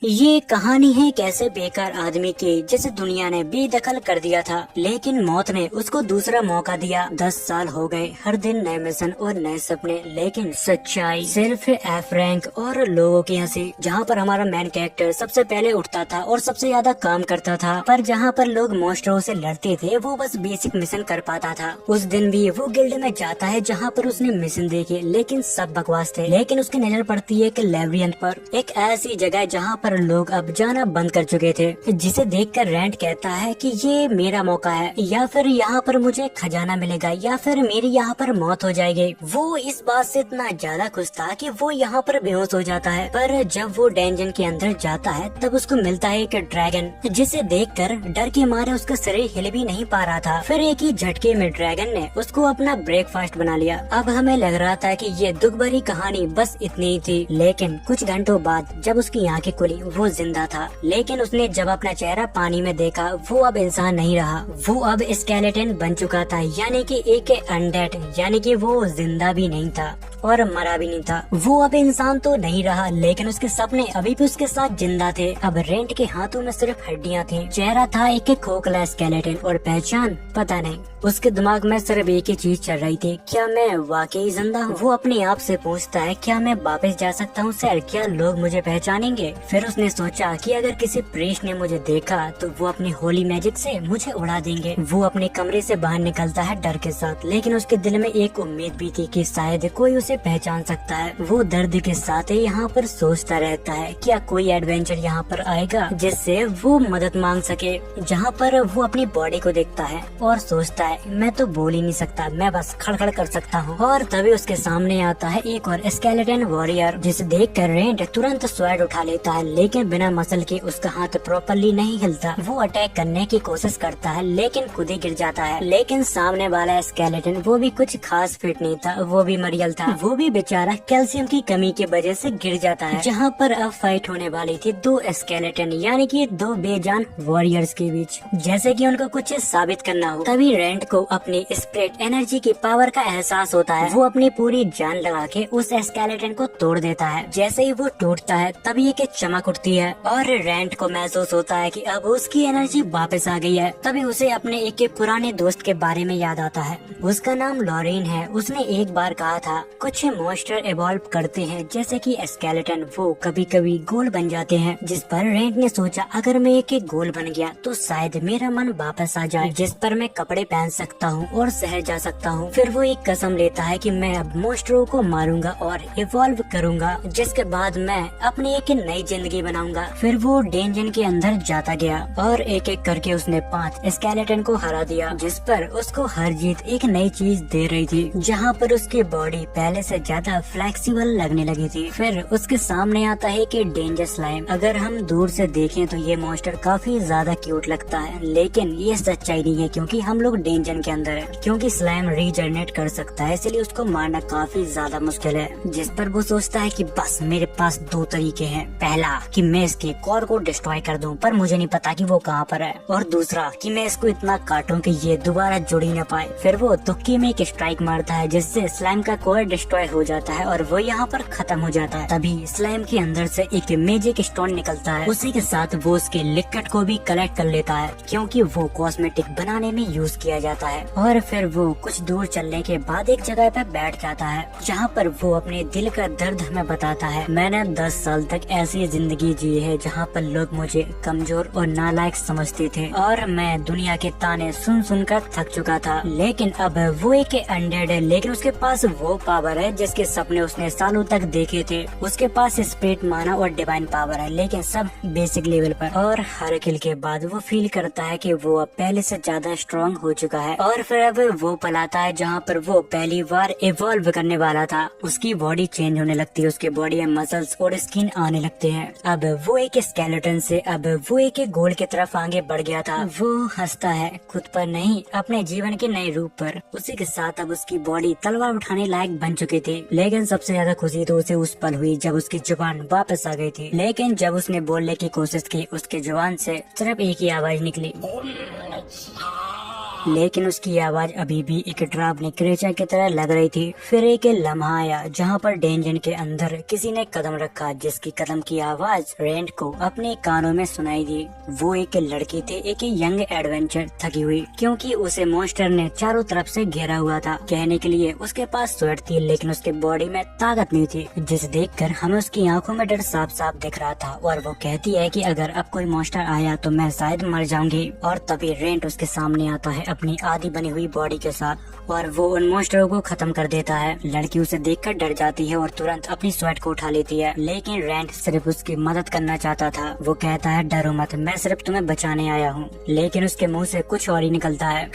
ये कहानी है कैसे बेकार आदमी की जिसे दुनिया ने बेदखल कर दिया था, लेकिन मौत ने उसको दूसरा मौका दिया। 10 साल हो गए, हर दिन नए मिशन और नए सपने, लेकिन सच्चाई सिर्फ एफ रैंक और लोगों की हंसी। जहाँ पर हमारा मेन कैरेक्टर सबसे पहले उठता था और सबसे ज्यादा काम करता था, पर जहाँ पर लोग मॉन्स्टरों से लड़ते थे वो बस बेसिक मिशन कर पाता था। उस दिन भी वो गिल्ड में जाता है जहाँ पर उसने मिशन देखे, लेकिन सब बकवास थे। लेकिन उसकी नजर पड़ती है एक लेब्रियंथ पर, एक ऐसी जगह जहाँ पर लोग अब जाना बंद कर चुके थे, जिसे देखकर रैंट कहता है कि ये मेरा मौका है, या फिर यहाँ पर मुझे खजाना मिलेगा, या फिर मेरी यहाँ पर मौत हो जाएगी। वो इस बात से इतना ज्यादा खुश था कि वो यहाँ पर बेहोश हो जाता है। पर जब वो डेंजन के अंदर जाता है तब उसको मिलता है एक ड्रैगन, जिसे देखकर डर के मारे उसका शरीर हिल भी नहीं पा रहा था। फिर एक ही झटके में ड्रैगन ने उसको अपना ब्रेकफास्ट बना लिया। अब हमें लग रहा था कि ये दुख भरी कहानी बस इतनी ही थी, लेकिन कुछ घंटों बाद जब उसकी आंखें खुली वो जिंदा था। लेकिन उसने जब अपना चेहरा पानी में देखा वो अब इंसान नहीं रहा, वो अब स्केलेटन बन चुका था, यानी कि एक अनडेड, यानी कि वो जिंदा भी नहीं था और मरा भी नहीं था। वो अब इंसान तो नहीं रहा, लेकिन उसके सपने अभी भी उसके साथ जिंदा थे। अब रेंट के हाथों में सिर्फ हड्डियां थी, चेहरा था एक खोखला स्केलेटन और पहचान पता नहीं। उसके दिमाग में सिर्फ एक ही चीज चल रही थी, क्या मैं वाकई जिंदा हूँ? वो अपने आप से पूछता है, क्या मैं वापस जा सकता हूँ सर? क्या लोग मुझे पहचानेंगे? फिर उसने सोचा कि अगर किसी प्रीस्ट ने मुझे देखा तो वो अपनी होली मैजिक से मुझे उड़ा देंगे। वो अपने कमरे से बाहर निकलता है डर के साथ, लेकिन उसके दिल में एक उम्मीद भी थी कि शायद कोई उसे पहचान सकता है। वो दर्द के साथ यहाँ पर सोचता रहता है, क्या कोई एडवेंचर यहाँ पर आएगा जिससे वो मदद मांग सके। जहाँ पर वो अपनी बॉडी को देखता है और सोचता है, मैं तो बोल ही नहीं सकता, मैं बस खड़खड़ कर सकता हूँ। और तभी उसके सामने आता है एक और स्केलेटन वॉरियर, जिसे देख कर रेंट तुरंत स्वॉर्ड उठा लेता है, लेकिन बिना मसल के उसका हाथ प्रॉपरली नहीं हिलता। वो अटैक करने की कोशिश करता है, लेकिन खुद ही गिर जाता है। लेकिन सामने वाला स्केलेटन वो भी कुछ खास फिट नहीं था, वो भी मरियल था। वो भी बेचारा कैल्शियम की कमी की वजह से गिर जाता है। जहाँ पर अब फाइट होने वाली थी दो स्केलेटन, यानी कि दो बेजान वॉरियर्स के बीच, जैसे कि उनको कुछ साबित करना हो। तभी रेंट को अपनी स्प्रिट एनर्जी की पावर का एहसास होता है। वो अपनी पूरी जान लगा के उस स्केलेटन को तोड़ देता है। जैसे ही वो टूटता है तभी एक चमक उठती है और रेंट को महसूस होता है कि अब उसकी एनर्जी वापस आ गई है। तभी उसे अपने एक पुराने दोस्त के बारे में याद आता है। उसका नाम लॉरेन है। उसने एक बार कहा था, कुछ मॉन्स्टर इवॉल्व करते हैं जैसे कि स्केलेटन, वो कभी कभी गोल बन जाते हैं। जिस पर रेंट ने सोचा, अगर मैं एक गोल बन गया तो शायद मेरा मन वापस आ जाए, जिस पर मैं कपड़े पहन सकता हूँ और शहर जा सकता हूँ। फिर वो एक कसम लेता है कि मैं अब मॉन्स्टरों को मारूंगा और इवॉल्व करूंगा, जिसके बाद मैं अपनी एक नई जिंदगी बनाऊंगा। फिर वो डेंजन के अंदर जाता गया और एक एक करके उसने 5 स्केलेटन को हरा दिया, जिस पर उसको हर जीत एक नई चीज दे रही थी, जहाँ पर उसकी बॉडी पहले से ज्यादा फ्लेक्सिबल लगने लगी थी। फिर उसके सामने आता है कि डेंजर स्लाइम। अगर हम दूर से देखें तो ये मॉन्स्टर काफी ज्यादा क्यूट लगता है, लेकिन ये सच्चाई नहीं है, क्योंकि हम लोग डेंजन के अंदर है। क्योंकि स्लाइम रीजनरेट कर सकता है, इसलिए उसको मारना काफी ज्यादा मुश्किल है। जिस पर वो सोचता है कि बस मेरे पास 2 तरीके हैं, पहला कि मैं इसके कोर को डिस्ट्रॉय कर दूं, पर मुझे नहीं पता कि वो कहाँ पर है, और दूसरा कि मैं इसको इतना काटूं कि ये दोबारा जुड़ ही न पाए। फिर वो तुक्के में एक स्ट्राइक मारता है, जिससे स्लाइम का कोर डिस्ट्रॉय हो जाता है और वो यहाँ पर खत्म हो जाता है। तभी स्लाइम के अंदर से एक मैजिक स्टोन निकलता है। उसी के साथ वो उसके लिक्विड को भी कलेक्ट कर लेता है, क्योंकि वो कॉस्मेटिक बनाने में यूज किया जाता है। और फिर वो कुछ दूर चलने के बाद एक जगह पर बैठ जाता है, जहाँ पर वो अपने दिल का दर्द हमें बताता है। मैंने 10 साल तक ऐसी जिंदगी जी है जहाँ पर लोग मुझे कमजोर और नालायक समझते थे, और मैं दुनिया के ताने सुन सुनकर थक चुका था। लेकिन अब वो एक अनडेड है, लेकिन उसके पास वो पावर है जिसके सपने उसने सालों तक देखे थे। उसके पास स्पिरिट माना और डिवाइन पावर है, लेकिन सब बेसिक लेवल पर। और हर किल के बाद वो फील करता है कि वो अब पहले से ज्यादा स्ट्रॉन्ग हो चुका है। और फिर अब वो पलाता है जहाँ पर वो पहली बार इवॉल्व करने वाला था। उसकी बॉडी चेंज होने लगती है, उसके बॉडी में मसल्स और स्किन आने लगते हैं। अब वो एक स्केलेटन से अब वो एक गोल की तरफ आगे बढ़ गया था। वो हंसता है, खुद पर नहीं, अपने जीवन के नए रूप पर। उसी के साथ अब उसकी बॉडी तलवार उठाने लायक बन चुकी थी। लेकिन सबसे ज्यादा खुशी तो उसे उस पल हुई जब उसकी जुबान वापस आ गई थी। लेकिन जब उसने बोलने की कोशिश की, उसके जुबान से सिर्फ एक ही आवाज निकली, लेकिन उसकी आवाज अभी भी एक डरावनी क्रेचर की तरह लग रही थी। फिर एक लम्हा आया जहाँ पर डेंजन के अंदर किसी ने कदम रखा, जिसकी कदम की आवाज रेंट को अपने कानों में सुनाई दी। वो एक लड़की थी, एक यंग एडवेंचर, थकी हुई क्योंकि उसे मॉन्स्टर ने चारों तरफ से घेरा हुआ था। कहने के लिए उसके पास स्वेट थी, लेकिन उसके बॉडी में ताकत नहीं थी, जिसे देखकर हमें उसकी आंखों में डर साफ साफ दिख रहा था। और वो कहती है कि अगर अब कोई मॉन्स्टर आया तो मैं शायद मर जाऊंगी। और तभी रेंट उसके सामने आता है अपनी आधी बनी हुई बॉडी के साथ, और वो उन मॉन्स्टरों को खत्म कर देता है। लड़की उसे देखकर डर जाती है और तुरंत अपनी स्वेट को उठा लेती है, लेकिन रेंट सिर्फ उसकी मदद करना चाहता था। वो कहता है डरो मत, मैं सिर्फ तुम्हें बचाने आया हूँ। लेकिन उसके मुंह से कुछ और ही निकलता है,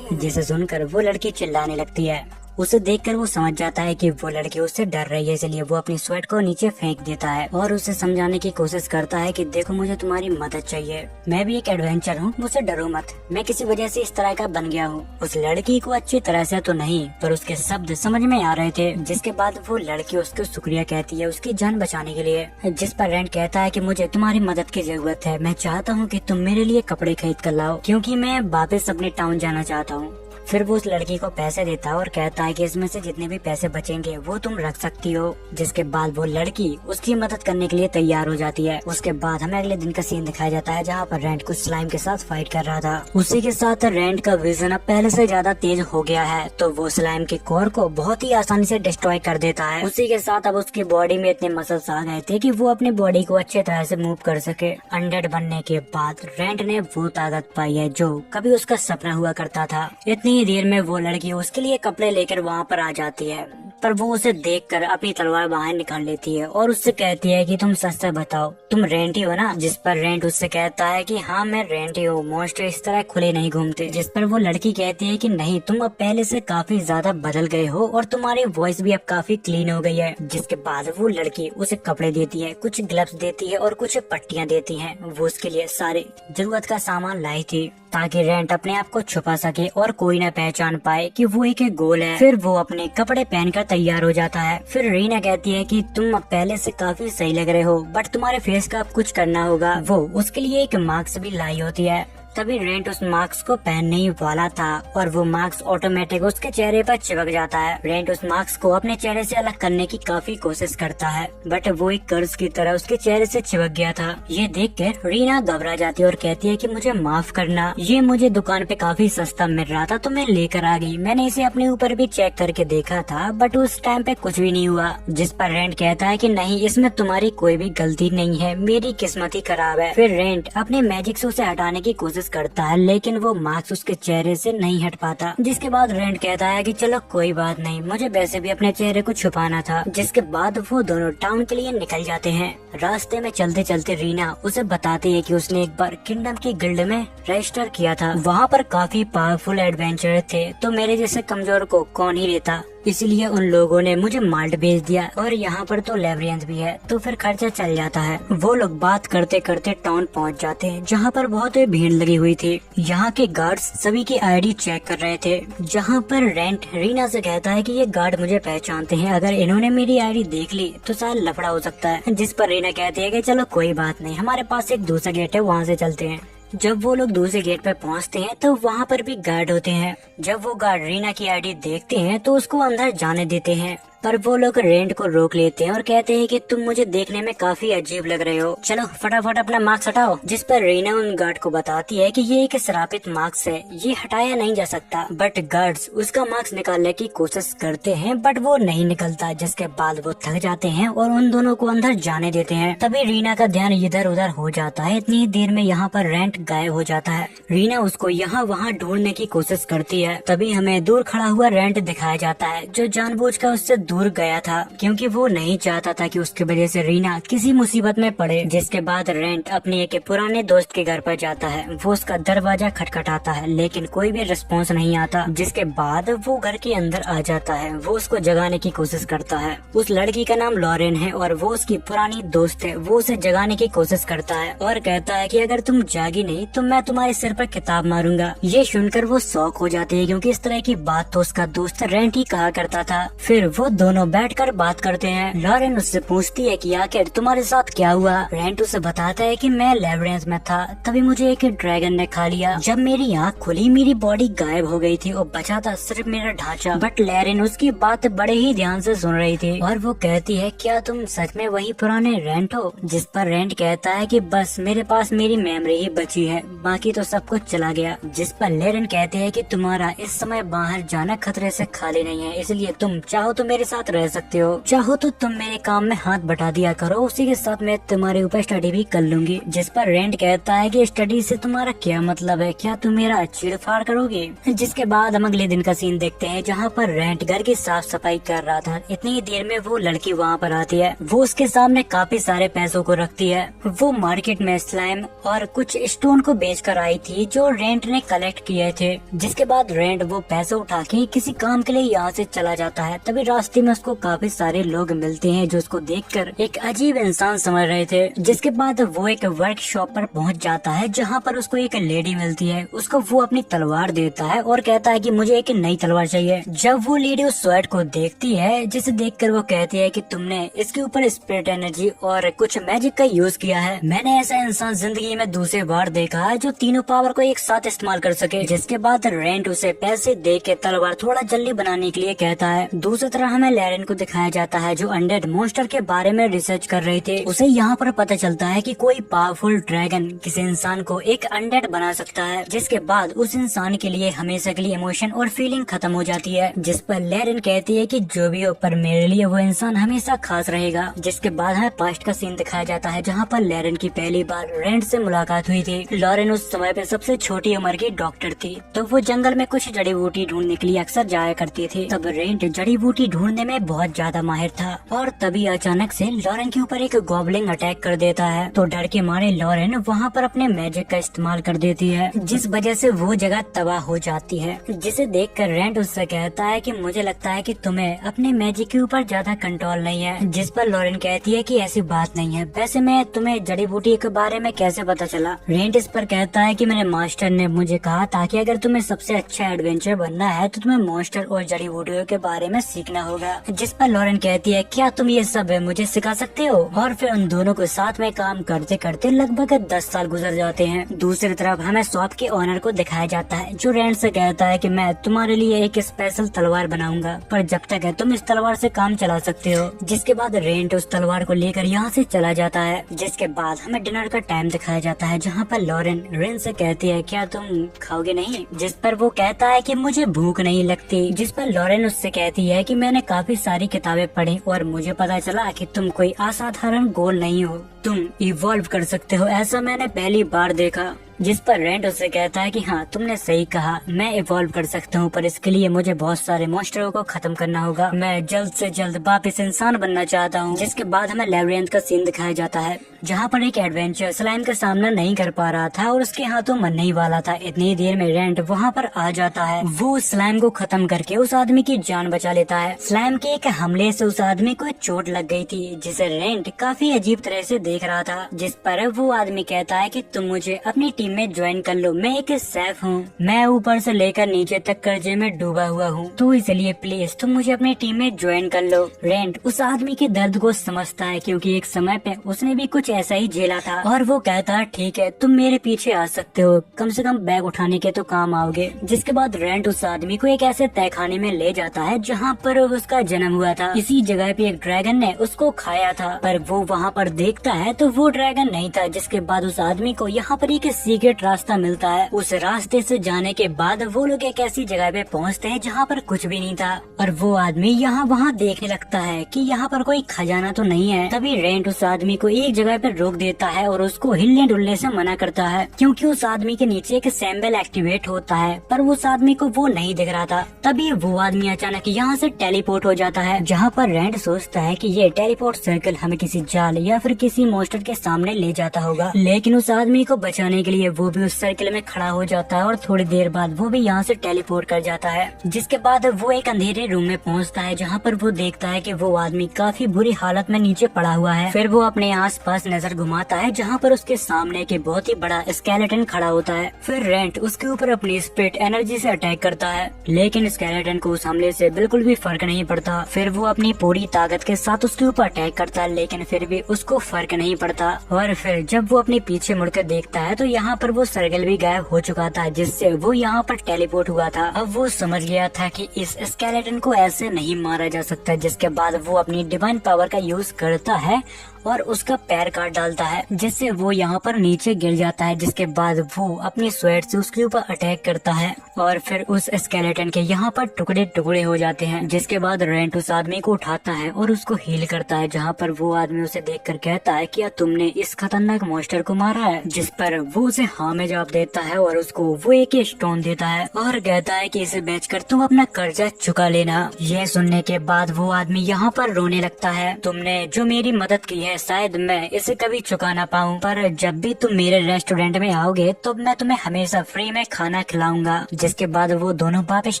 जिसे सुनकर वो लड़की चिल्लाने लगती है। उसे देखकर वो समझ जाता है कि वो लड़की उससे डर रही है, इसलिए वो अपनी स्वेट को नीचे फेंक देता है और उसे समझाने की कोशिश करता है कि देखो मुझे तुम्हारी मदद चाहिए, मैं भी एक एडवेंचर हूँ, मुझसे डरो मत, मैं किसी वजह से इस तरह का बन गया हूँ। उस लड़की को अच्छी तरह से तो नहीं, पर उसके शब्द समझ में आ रहे थे। जिसके बाद वो लड़की उसको शुक्रिया कहती है उसकी जान बचाने के लिए, जिस पर रेंट कहता है कि मुझे तुम्हारी मदद की जरूरत है, मैं चाहता हूँ कि तुम मेरे लिए कपड़े खरीद कर लाओ, क्योंकि मैं वापस अपने टाउन जाना चाहता हूँ। फिर वो उस लड़की को पैसे देता है और कहता है कि इसमें से जितने भी पैसे बचेंगे वो तुम रख सकती हो। जिसके बाद वो लड़की उसकी मदद करने के लिए तैयार हो जाती है। उसके बाद हमें अगले दिन का सीन दिखाया जाता है जहाँ पर रेंट कुछ स्लाइम के साथ फाइट कर रहा था। उसी के साथ रेंट का विजन अब पहले से ज्यादा तेज हो गया है, तो वो स्लाइम के कोर को बहुत ही आसानी से डिस्ट्रॉय कर देता है। उसी के साथ अब उसकी बॉडी में इतने मसल्स आ गए थे कि वो अपनी बॉडी को अच्छे तरह से मूव कर सके। अनडेड बनने के बाद रेंट ने वो ताकत पाई है जो कभी उसका सपना हुआ करता था। इतनी ही देर में वो लड़की उसके लिए कपड़े लेकर वहाँ पर आ जाती है, पर वो उसे देखकर अपनी तलवार बाहर निकाल लेती है और उससे कहती है कि तुम सच से बताओ, तुम रेंट ही हो ना? जिस पर रेंट उससे कहता है कि हाँ मैं रेंट ही हूँ, मॉन्स्टर इस तरह खुले नहीं घूमते। जिस पर वो लड़की कहती है कि नहीं, तुम अब पहले से काफी ज्यादा बदल गए हो और तुम्हारी वॉइस भी अब काफी क्लीन हो गई है। जिसके बाद वो लड़की उसे कपड़े देती है, कुछ ग्लव्स देती है और कुछ पट्टियाँ देती है। वो उसके लिए सारे जरूरत का सामान लाई थी ताकि रेंट अपने आप को छुपा सके और कोई न पहचान पाए कि वो एक गोल है। फिर वो अपने कपड़े पहनकर तैयार हो जाता है। फिर रीना कहती है कि तुम अब पहले से काफी सही लग रहे हो, बट तुम्हारे फेस का अब कुछ करना होगा। वो उसके लिए एक मास्क भी लाई होती है। तभी रेंट उस मास्क को पहनने ही वाला था और वो मास्क ऑटोमेटिक उसके चेहरे पर चिपक जाता है। रेंट उस मास्क को अपने चेहरे से अलग करने की काफी कोशिश करता है, बट वो एक कर्ज की तरह उसके चेहरे से चिपक गया था। ये देखकर रीना घबरा जाती है और कहती है कि मुझे माफ करना, ये मुझे दुकान पे काफी सस्ता मिल रहा था तो मैं लेकर आ गई। मैंने इसे अपने ऊपर भी चेक करके देखा था, बट उस टाइम पे कुछ भी नहीं हुआ। जिस पर रेंट कहता है कि नहीं, इसमें तुम्हारी कोई भी गलती नहीं है, मेरी किस्मत ही खराब है। फिर रेंट अपने मैजिक से उसे हटाने की कोशिश करता है, लेकिन वो मास्क उसके चेहरे से नहीं हट पाता। जिसके बाद रेंट कहता है कि चलो कोई बात नहीं, मुझे वैसे भी अपने चेहरे को छुपाना था। जिसके बाद वो दोनों टाउन के लिए निकल जाते हैं। रास्ते में चलते चलते रीना उसे बताती है कि उसने एक बार किंगडम की गिल्ड में रजिस्टर किया था, वहाँ पर काफी पावरफुल एडवेंचर थे, तो मेरे जैसे कमजोर को कौन ही लेता, इसलिए उन लोगों ने मुझे माल्ट भेज दिया और यहाँ पर तो लेवरियंस भी है, तो फिर खर्चा चल जाता है। वो लोग बात करते करते टाउन पहुँच जाते हैं जहाँ पर बहुत भीड़ लगी हुई थी। यहाँ के गार्ड्स सभी की आईडी चेक कर रहे थे, जहाँ पर रेंट रीना से कहता है कि ये गार्ड मुझे पहचानते हैं, अगर इन्होंने मेरी आईडी देख ली तो शायद लफड़ा हो सकता है। जिस पर रीना कहती है कि चलो कोई बात नहीं, हमारे पास एक दूसरा गेट है, वहाँ से चलते हैं। जब वो लोग दूसरे गेट पर पहुंचते हैं तो वहाँ पर भी गार्ड होते हैं। जब वो गार्ड रीना की आईडी देखते हैं तो उसको अंदर जाने देते हैं, पर वो लोग रेंट को रोक लेते हैं और कहते हैं कि तुम मुझे देखने में काफी अजीब लग रहे हो, चलो फटाफट अपना मास्क हटाओ। जिस पर रीना उन गार्ड को बताती है कि ये एक श्रापित मास्क है, ये हटाया नहीं जा सकता। बट गार्ड्स उसका मास्क निकालने की कोशिश करते हैं, बट वो नहीं निकलता। जिसके बाद वो थक जाते हैं और उन दोनों को अंदर जाने देते हैं। तभी रीना का ध्यान इधर उधर हो जाता है। इतनी देर में यहाँ पर रेंट गायब हो जाता है। रीना उसको यहाँ वहाँ ढूंढने की कोशिश करती है। तभी हमें दूर खड़ा हुआ रेंट दिखाया जाता है, जो जानबूझकर उससे दूर गया था, क्योंकि वो नहीं चाहता था कि उसकी वजह से रीना किसी मुसीबत में पड़े। जिसके बाद रेंट अपने एक पुराने दोस्त के घर पर जाता है। वो उसका दरवाजा खटखटाता है, लेकिन कोई भी रिस्पॉन्स नहीं आता। जिसके बाद वो घर के अंदर आ जाता है। वो उसको जगाने की कोशिश करता है। उस लड़की का नाम लॉरेन है और वो उसकी पुरानी दोस्त है। वो उसे जगाने की कोशिश करता है और कहता है कि अगर तुम जागी नहीं तो मैं तुम्हारे सिर पर किताब मारूंगा। ये सुनकर वो शॉक हो जाती है, क्योंकि इस तरह की बात तो उसका दोस्त रेंट ही कहा करता था। फिर वो दोनों बैठकर बात करते हैं। लॉरेन उससे पूछती है कि आखिर तुम्हारे साथ क्या हुआ। रेंट उसे बताता है कि मैं लेबिरिंथ में था, तभी मुझे एक ड्रैगन ने खा लिया। जब मेरी आँख खुली मेरी बॉडी गायब हो गई थी और बचा था सिर्फ मेरा ढांचा। बट लॉरेन उसकी बात बड़े ही ध्यान से सुन रही थी और वो कहती है क्या तुम सच में वही पुराने रेंट हो? जिस पर रेंट कहता है कि बस मेरे पास मेरी मेमोरी ही बची है, बाकी तो सब कुछ चला गया। जिस पर लॉरेन कहते हैं कि तुम्हारा इस समय बाहर जाना खतरे से खाली नहीं है, इसलिए तुम चाहो तो मेरे साथ रह सकते हो, चाहो तो तुम मेरे काम में हाथ बटा दिया करो, उसी के साथ मैं तुम्हारे ऊपर स्टडी भी कर लूंगी। जिस पर रेंट कहता है कि स्टडी से तुम्हारा क्या मतलब है, क्या तुम मेरा चीड़-फाड़ करोगे? जिसके बाद हम अगले दिन का सीन देखते हैं जहाँ पर रेंट घर की साफ सफाई कर रहा था। इतनी ही देर में वो लड़की वहाँ पर आती है। वो उसके सामने काफी सारे पैसों को रखती है। वो मार्केट में स्लाइम और कुछ स्टोन को बेच कर आई थी जो रेंट ने कलेक्ट किए थे। जिसके बाद रेंट वो पैसे उठा के किसी काम के लिए यहाँ से चला जाता है। तभी रास्ते में उसको काफी सारे लोग मिलते हैं जो उसको देखकर एक अजीब इंसान समझ रहे थे। जिसके बाद वो एक वर्कशॉप पर पहुंच जाता है जहाँ पर उसको एक लेडी मिलती है। उसको वो अपनी तलवार देता है और कहता है कि मुझे एक नई तलवार चाहिए। जब वो लेडी उस स्वॉर्ड को देखती है, जिसे देखकर वो कहती है कि तुमने इसके ऊपर स्पिरिट एनर्जी और कुछ मैजिक का यूज किया है। मैंने ऐसा इंसान जिंदगी में दूसरी बार देखा है जो तीनों पावर को एक साथ इस्तेमाल कर सके। जिसके बाद रेंट उसे पैसे दे के तलवार थोड़ा जल्दी बनाने के लिए कहता है। दूसरी तरफ हमें लॉरेन को दिखाया जाता है जो अनडेड मॉन्स्टर के बारे में रिसर्च कर रहे थे। उसे यहाँ पर पता चलता है कि कोई पावरफुल ड्रैगन किसी इंसान को एक अनडेड बना सकता है, जिसके बाद उस इंसान के लिए हमेशा के लिए इमोशन और फीलिंग खत्म हो जाती है। जिस पर लॉरेन कहती है कि जो भी हो पर मेरे लिए वो इंसान हमेशा खास रहेगा। जिसके बाद हमें पास्ट का सीन दिखाया जाता है जहाँ पर लॉरेन की पहली बार रेंट से मुलाकात हुई थी। लॉरेन उस समय पे सबसे छोटी उम्र की डॉक्टर थी, तो वो जंगल में कुछ जड़ी बूटी ढूंढने के लिए अक्सर जाया करती थी। तब रेंट जड़ी बूटी ढूंढने में बहुत ज्यादा माहिर था और तभी अचानक से लॉरेन के ऊपर एक गॉबलिन अटैक कर देता है। तो डर के मारे लॉरेन वहाँ पर अपने मैजिक का इस्तेमाल कर देती है, जिस वजह से वो जगह तबाह हो जाती है। जिसे देखकर रेंट उससे कहता है कि मुझे लगता है कि तुम्हें अपने मैजिक के ऊपर ज्यादा कंट्रोल नहीं है। जिस पर लॉरेन कहती है कि ऐसी बात नहीं है, वैसे मैं तुम्हें जड़ी बूटी के बारे में कैसे पता चला? रेंट इस पर कहता है कि मेरे मास्टर ने मुझे कहा था कि अगर तुम्हें सबसे अच्छा एडवेंचर बनना है तो तुम्हें मॉन्स्टर और जड़ी बूटियों के बारे में सीखना होगा। जिस पर लॉरेन कहती है क्या तुम ये सब मुझे सिखा सकते हो? और फिर उन दोनों को साथ में काम करते करते लगभग 10 साल गुजर जाते हैं। दूसरी तरफ हमें शॉप के ओनर को दिखाया जाता है जो रेंट से कहता है कि मैं तुम्हारे लिए एक स्पेशल तलवार बनाऊंगा, पर जब तक है तुम इस तलवार से काम चला सकते हो। जिसके बाद रेंट उस तलवार को लेकर यहाँ से चला जाता है। जिसके बाद हमें डिनर का टाइम दिखाया जाता है जहाँ पर लॉरेन रेंट से कहती है क्या तुम खाओगे नहीं? जिस पर वो कहता है कि मुझे भूख नहीं लगती। जिस पर लॉरेन उससे कहती है कि मैंने काफी सारी किताबें पढ़ी और मुझे पता चला कि तुम कोई असाधारण गोल नहीं हो, तुम इवॉल्व कर सकते हो, ऐसा मैंने पहली बार देखा। जिस पर रेंट उससे कहता है कि हाँ तुमने सही कहा, मैं इवॉल्व कर सकता हूँ, पर इसके लिए मुझे बहुत सारे मॉन्स्टरों को खत्म करना होगा। मैं जल्द से जल्द वापस इंसान बनना चाहता हूँ। जिसके बाद हमें लेबिरिंथ का सीन दिखाया जाता है जहाँ पर एक एडवेंचर स्लाइम का सामना नहीं कर पा रहा था और उसके हाथों मरने ही वाला था। इतनी देर में रेंट वहाँ पर आ जाता है। वो उस स्लाइम को खत्म करके उस आदमी की जान बचा लेता है। स्लाइम के एक हमले से उस आदमी को चोट लग गई थी, जिसे रेंट काफी अजीब तरह से देख रहा था। जिस पर वो आदमी कहता है कि तुम मुझे अपनी टीम में ज्वाइन कर लो, मैं एक सेफ हूँ, मैं ऊपर से लेकर नीचे तक कर्जे में डूबा हुआ हूँ, तो इसलिए प्लीज तुम मुझे अपनी टीम में ज्वाइन कर लो। रेंट उस आदमी के दर्द को समझता है क्योंकि एक समय पे उसने भी कुछ ऐसा ही झेला था और वो कहता है ठीक है तुम मेरे पीछे आ सकते हो, कम से कम बैग उठाने के तो काम आओगे। जिसके बाद रेंट उस आदमी को एक ऐसे तहखाने में ले जाता है जहाँ पर उसका जन्म हुआ था। इसी जगह पे एक ड्रैगन ने उसको खाया था, पर वो वहाँ पर देखता है तो वो ड्रैगन नहीं था। जिसके बाद उस आदमी को यहाँ पर एक सीक्रेट रास्ता मिलता है। उस रास्ते से जाने के बाद वो लोग एक ऐसी जगह पे पहुँचते हैं जहाँ पर कुछ भी नहीं था और वो आदमी यहाँ वहाँ देखने लगता है कि यहाँ पर कोई खजाना तो नहीं है। तभी रेंट उस आदमी को एक जगह पर रोक देता है और उसको हिलने डुलने से मना करता है क्योंकि उस आदमी के नीचे एक सैम्बल एक्टिवेट होता है, पर उस आदमी को वो नहीं दिख रहा था। तभी वो आदमी अचानक यहाँ से टेलीपोर्ट हो जाता है जहाँ पर रेंट सोचता है कि ये टेलीपोर्ट सर्कल हमें किसी जाल या फिर किसी मॉन्स्टर के सामने ले जाता होगा, लेकिन उस आदमी को बचाने के लिए है वो भी उस सर्किल में खड़ा हो जाता है और थोड़ी देर बाद वो भी यहाँ से टेलीपोर्ट कर जाता है। जिसके बाद वो एक अंधेरे रूम में पहुँचता है जहाँ पर वो देखता है कि वो आदमी काफी बुरी हालत में नीचे पड़ा हुआ है। फिर वो अपने आसपास नजर घुमाता है जहाँ पर उसके सामने एक बहुत ही बड़ा स्केलेटन खड़ा होता है। फिर रेंट उसके ऊपर अपनी स्पिरिट एनर्जी से अटैक करता है, लेकिन स्केलेटन को उस हमले से बिल्कुल भी फर्क नहीं पड़ता। फिर वो अपनी पूरी ताकत के साथ उसके ऊपर अटैक करता है, लेकिन फिर भी उसको फर्क नहीं पड़ता। और फिर जब वो अपने पीछे मुड़कर देखता है तो यहाँ पर वो सर्कल भी गायब हो चुका था जिससे वो यहाँ पर टेलीपोर्ट हुआ था। अब वो समझ गया था कि इस स्केलेटन को ऐसे नहीं मारा जा सकता। जिसके बाद वो अपनी डिवाइन पावर का यूज करता है और उसका पैर काट डालता है जिससे वो यहाँ पर नीचे गिर जाता है। जिसके बाद वो अपनी स्वेट से उसके ऊपर अटैक करता है और फिर उस स्केलेटन के यहाँ पर टुकड़े टुकड़े हो जाते हैं। जिसके बाद रेंट उस आदमी को उठाता है और उसको हील करता है, जहाँ पर वो आदमी उसे देखकर कहता है क्या तुमने इस खतरनाक मॉन्स्टर को मारा है। जिस पर वो उसे हाँ में जवाब देता है और उसको वो एक स्टोन देता है और कहता है कि इसे बेचकर तुम अपना कर्जा चुका लेना। यह सुनने के बाद वो आदमी यहाँ पर रोने लगता है, तुमने जो मेरी मदद की है शायद मैं इसे कभी चुका ना पाऊँ, पर जब भी तुम मेरे रेस्टोरेंट में आओगे तो मैं तुम्हें हमेशा फ्री में खाना खिलाऊंगा। जिसके बाद वो दोनों वापस